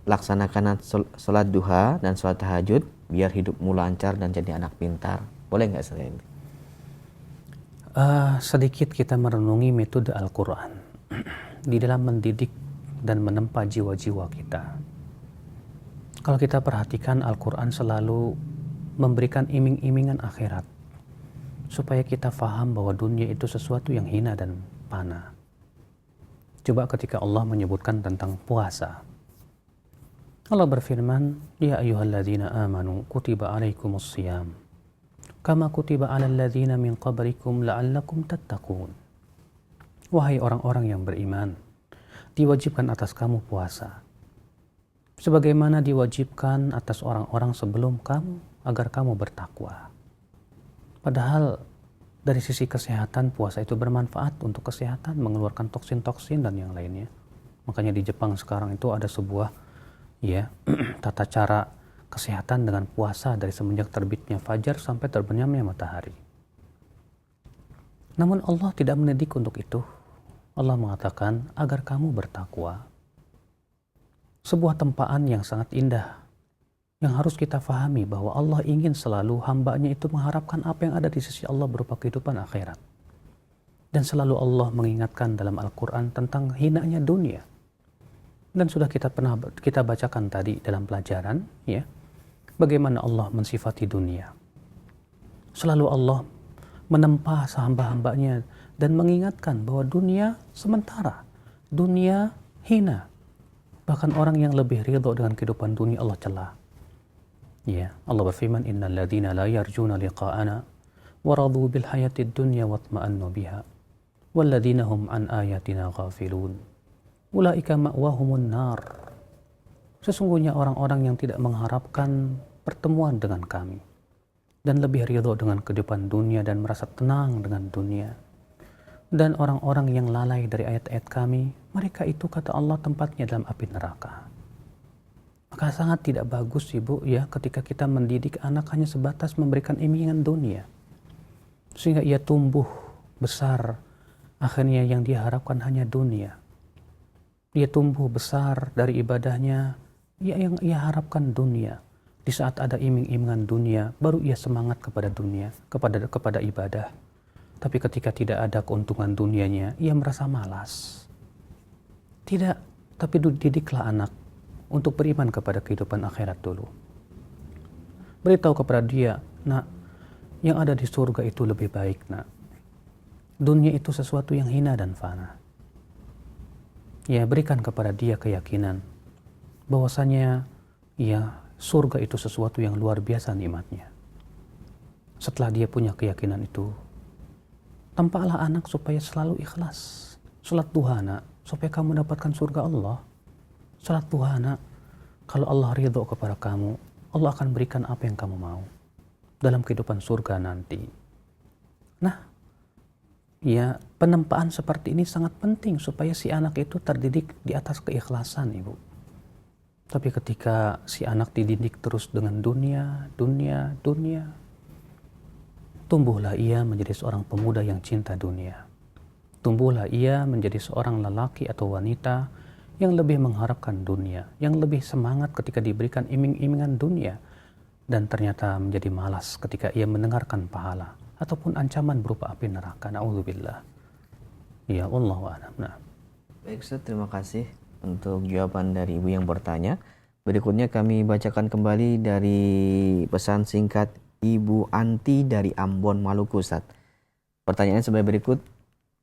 laksanakan sholat duha dan sholat tahajud biar hidupmu lancar dan jadi anak pintar. Boleh nggak saya ini? Sedikit kita merenungi metode Al-Quran di dalam mendidik dan menempa jiwa-jiwa kita. Kalau kita perhatikan, Al-Quran selalu memberikan iming-imingan akhirat supaya kita faham bahwa dunia itu sesuatu yang hina dan fana. Coba ketika Allah menyebutkan tentang puasa, Allah berfirman, ya ayyuhalladzina amanu kutiba alaikumus shiyam kama kutiba alal ladzina min qablikum la'allakum tattaqun. Wahai orang-orang yang beriman, diwajibkan atas kamu puasa sebagaimana diwajibkan atas orang-orang sebelum kamu agar kamu bertakwa. Padahal dari sisi kesehatan, puasa itu bermanfaat untuk kesehatan, mengeluarkan toksin-toksin dan yang lainnya. Makanya di Jepang sekarang itu ada sebuah tata cara kesehatan dengan puasa dari semenjak terbitnya fajar sampai terbenamnya matahari. Namun Allah tidak mendidik untuk itu. Allah mengatakan agar kamu bertakwa. Sebuah tempaan yang sangat indah, yang harus kita fahami bahwa Allah ingin selalu hambanya itu mengharapkan apa yang ada di sisi Allah berupa kehidupan akhirat. Dan selalu Allah mengingatkan dalam Al-Quran tentang hinanya dunia. Dan sudah kita bacakan tadi dalam pelajaran, ya, bagaimana Allah mensifati dunia. Selalu Allah menempa hamba-hambanya dan mengingatkan bahwa dunia sementara, dunia hina. Bahkan orang yang lebih ridho dengan kehidupan dunia Allah celah. Ya, Allah berfirman, innal ladzina la yarjuna liqa'ana wa radu bil hayatid dunya watma'annu biha wal ladzina hum an ayatina ghafilun ulaika ma'wahumun nar. Sesungguhnya orang-orang yang tidak mengharapkan pertemuan dengan kami dan lebih ridho dengan kehidupan dunia dan merasa tenang dengan dunia, dan orang-orang yang lalai dari ayat-ayat kami, mereka itu, kata Allah, tempatnya dalam api neraka. Maka sangat tidak bagus, Ibu, ya, ketika kita mendidik anak hanya sebatas memberikan iming-imingan dunia, sehingga ia tumbuh besar, akhirnya yang dia harapkan hanya dunia. Dia tumbuh besar dari ibadahnya, yang ia harapkan dunia. Di saat ada iming-imingan dunia, baru ia semangat kepada dunia, kepada ibadah. Tapi ketika tidak ada keuntungan dunianya, ia merasa malas. Tidak, tapi didiklah anak untuk beriman kepada kehidupan akhirat dulu. Beritahu kepada dia, nak, yang ada di surga itu lebih baik, nak. Dunia itu sesuatu yang hina dan fana. Ya, berikan kepada dia keyakinan bahwasanya ya, surga itu sesuatu yang luar biasa nikmatnya. Setelah dia punya keyakinan itu, tampaklah anak supaya selalu ikhlas. Salat duha, nak, supaya kamu dapatkan surga Allah. Salat duha, nak, kalau Allah ridho kepada kamu, Allah akan berikan apa yang kamu mau dalam kehidupan surga nanti. Nah, ya, penempaan seperti ini sangat penting supaya si anak itu terdidik di atas keikhlasan, Ibu. Tapi ketika si anak dididik terus dengan dunia, tumbuhlah ia menjadi seorang pemuda yang cinta dunia. Tumbuhlah ia menjadi seorang lelaki atau wanita yang lebih mengharapkan dunia, yang lebih semangat ketika diberikan iming-imingan dunia, dan ternyata menjadi malas ketika ia mendengarkan pahala ataupun ancaman berupa api neraka. Na'udzubillah. Ya, wallahu a'lam. Nah. Baik, Ustaz, terima kasih untuk jawaban dari Ibu yang bertanya. Berikutnya kami bacakan kembali dari pesan singkat Ibu Anti dari Ambon, Maluku, Ustaz. Pertanyaannya sebagai berikut.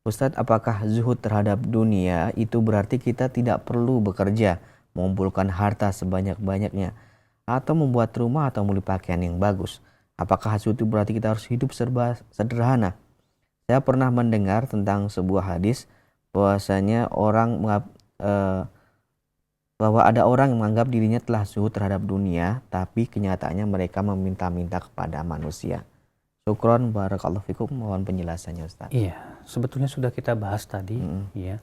Ustadz, apakah zuhud terhadap dunia itu berarti kita tidak perlu bekerja, mengumpulkan harta sebanyak-banyaknya, atau membuat rumah atau membeli pakaian yang bagus. Apakah hasil itu berarti kita harus hidup serba sederhana? Saya pernah mendengar tentang sebuah hadis bahwasanya bahwa ada orang yang menganggap dirinya telah zuhud terhadap dunia, tapi kenyataannya mereka meminta-minta kepada manusia. Syukron, barakallahu fikum, mohon penjelasannya Ustaz. Iya, sebetulnya sudah kita bahas tadi, ya,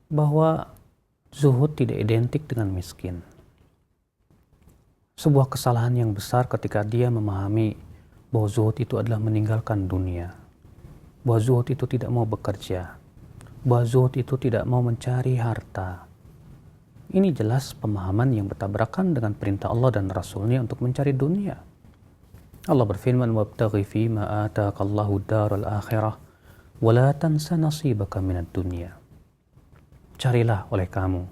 bahwa zuhud tidak identik dengan miskin. Sebuah kesalahan yang besar ketika dia memahami bahwa zuhud itu adalah meninggalkan dunia, bahwa zuhud itu tidak mau bekerja, bahwa zuhud itu tidak mau mencari harta. Ini jelas pemahaman yang bertabrakan dengan perintah Allah dan Rasulnya untuk mencari dunia. Allah berfirman, wabtaghi fima ataakallahu daral akhirah wa la tansa nasibaka minad dunya. Carilah oleh kamu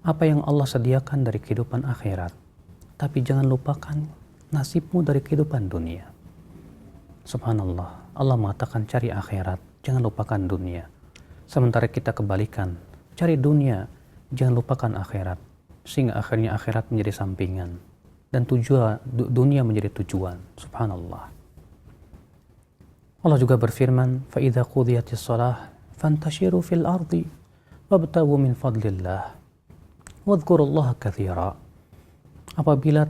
apa yang Allah sediakan dari kehidupan akhirat, tapi jangan lupakan nasibmu dari kehidupan dunia. Subhanallah, Allah mengatakan cari akhirat, jangan lupakan dunia. Sementara kita kebalikan, cari dunia, jangan lupakan akhirat, sehingga akhirnya akhirat menjadi sampingan dan tujuan dunia menjadi tujuan. Subhanallah. Allah juga berfirman, fa idza qudiyatis shalah fantashiru fil ardi wabtaghu min fadlillah wadhkurullaha katsira. Apabila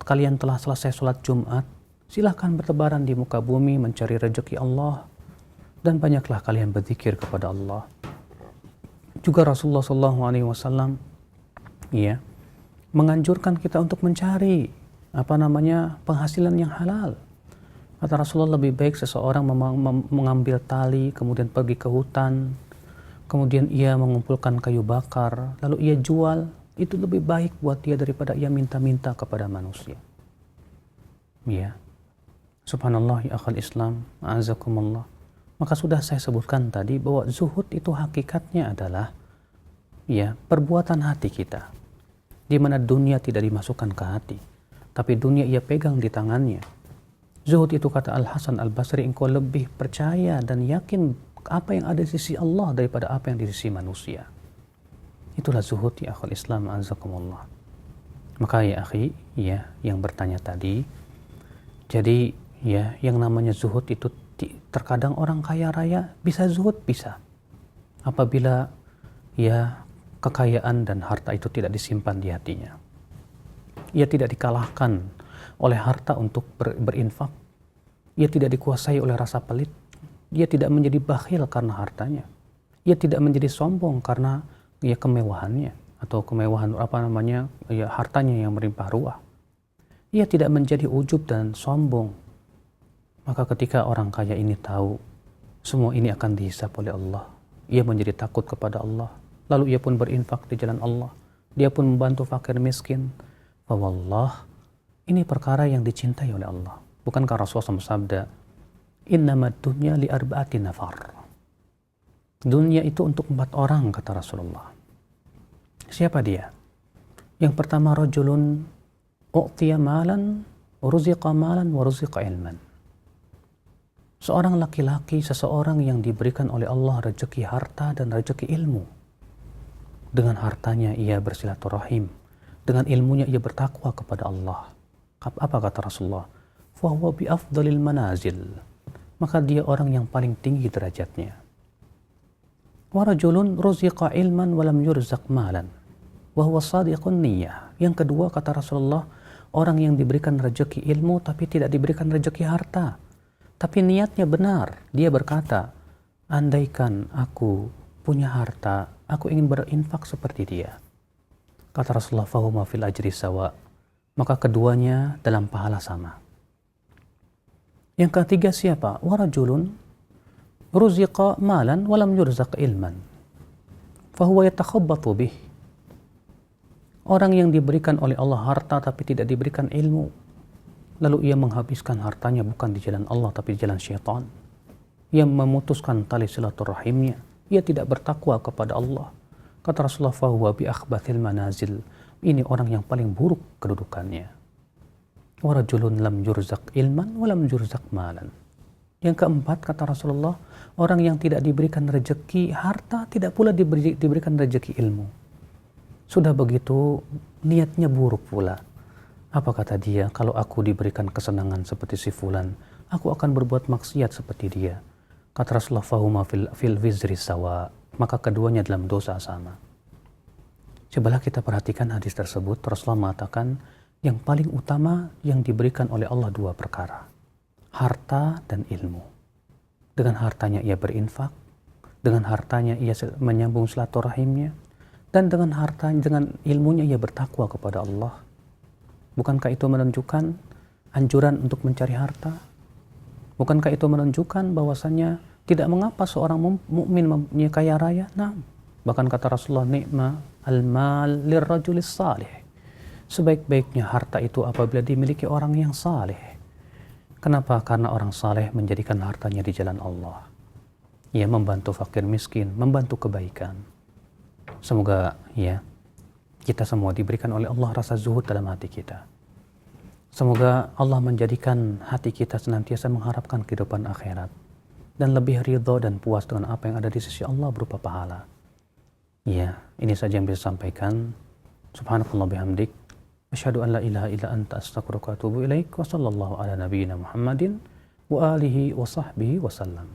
kalian telah selesai salat Jumat, silahkan bertebaran di muka bumi mencari rezeki Allah dan banyaklah kalian berzikir kepada Allah. Juga Rasulullah SAW menganjurkan kita untuk mencari penghasilan yang halal. Kata Rasulullah, lebih baik seseorang mengambil tali kemudian pergi ke hutan, kemudian ia mengumpulkan kayu bakar lalu ia jual, itu lebih baik buat dia daripada ia minta-minta kepada manusia. Ya, subhanallah, ya akhal Islam, a'azakumullah. Maka sudah saya sebutkan tadi bahwa zuhud itu hakikatnya adalah perbuatan hati kita, di mana dunia tidak dimasukkan ke hati, tapi dunia ia pegang di tangannya. Zuhud itu, kata Al-Hasan Al-Basri, engkau lebih percaya dan yakin apa yang ada di sisi Allah daripada apa yang di sisi manusia. Itulah zuhud, ya akhul Islam, azakumullah. Maka ya akhi, yang bertanya tadi, jadi yang namanya zuhud itu terkadang orang kaya raya bisa zuhud, bisa. Apabila kekayaan dan harta itu tidak disimpan di hatinya. Ia tidak dikalahkan oleh harta untuk berinfak. Ia tidak dikuasai oleh rasa pelit. Ia tidak menjadi bakhil karena hartanya. Ia tidak menjadi sombong karena kemewahannya atau kemewahan hartanya yang melimpah ruah. Ia tidak menjadi ujub dan sombong. Maka ketika orang kaya ini tahu semua ini akan dihisab oleh Allah, ia menjadi takut kepada Allah. Lalu ia pun berinfak di jalan Allah. Dia pun membantu fakir miskin. Fawallah, ini perkara yang dicintai oleh Allah. Bukankah Rasulullah bersabda, innamad dunya li arba'ati nafar. Dunia itu untuk 4 orang, kata Rasulullah. Siapa dia? Yang pertama, rajulun u'tiya malan, ruziqa malan, wa ruziqa ilman. Seorang laki-laki, seseorang yang diberikan oleh Allah rezeki harta dan rezeki ilmu. Dengan hartanya ia bersilaturahim, dengan ilmunya ia bertakwa kepada Allah. Apa kata Rasulullah? Fahuwa bi afdalil manazil. Maka dia orang yang paling tinggi derajatnya. Wa rajulun ruziqa ilman wa lam yurzaq malan wa huwa sadiqun niyyah. Yang kedua, kata Rasulullah, orang yang diberikan rezeki ilmu tapi tidak diberikan rezeki harta, tapi niatnya benar. Dia berkata, andaikan aku punya harta, aku ingin berinfak seperti dia. Kata Rasulullah, fahuma fil ajri sawa. Maka keduanya dalam pahala sama. Yang ketiga siapa? Warajulun ruziqa malan walam yurzaq ilman fahuwa yatakhabbatu bih. Orang yang diberikan oleh Allah harta tapi tidak diberikan ilmu, lalu ia menghabiskan hartanya bukan di jalan Allah tapi di jalan syaitan. Ia memutuskan tali silaturahimnya. Ia tidak bertakwa kepada Allah. Kata Rasulullah, fahuwa bi akhbathil manazil. Ini orang yang paling buruk kedudukannya. Wa rajulun lam yurzaq ilman wa lam yurzaq malan. Yang keempat, kata Rasulullah, orang yang tidak diberikan rezeki harta, tidak pula diberikan rezeki ilmu. Sudah begitu niatnya buruk pula. Apa kata dia? Kalau aku diberikan kesenangan seperti si fulan, aku akan berbuat maksiat seperti dia. Kata Rasulullah, fahuma fil wizri sawa, maka keduanya dalam dosa sama. Cobalah kita perhatikan hadis tersebut. Rasulullah mengatakan yang paling utama yang diberikan oleh Allah dua perkara, harta dan ilmu. Dengan hartanya ia berinfak, dengan hartanya ia menyambung silaturahimnya, dan dengan ilmunya ia bertakwa kepada Allah. Bukankah itu menunjukkan anjuran untuk mencari harta? Bukankah itu menunjukkan bahwasanya tidak mengapa seorang mukmin mempunyai kaya raya? Nah, bahkan kata Rasulullah, ni'ma al-mal lirrajulis salih. Sebaik-baiknya harta itu apabila dimiliki orang yang saleh. Kenapa? Karena orang saleh menjadikan hartanya di jalan Allah. Ia membantu fakir miskin, membantu kebaikan. Semoga ya kita semua diberikan oleh Allah rasa zuhud dalam hati kita. Semoga Allah menjadikan hati kita senantiasa mengharapkan kehidupan akhirat dan lebih ridho dan puas dengan apa yang ada di sisi Allah berupa pahala. Ya, ini saja yang bisa sampaikan. Subhanakallah bihamdik. Asyhadu an la ilaha illa anta astaghfiruka wa atubu ilaik. Wa sallallahu ala nabiyyina Muhammadin wa alihi wa sahbihi wa sallam.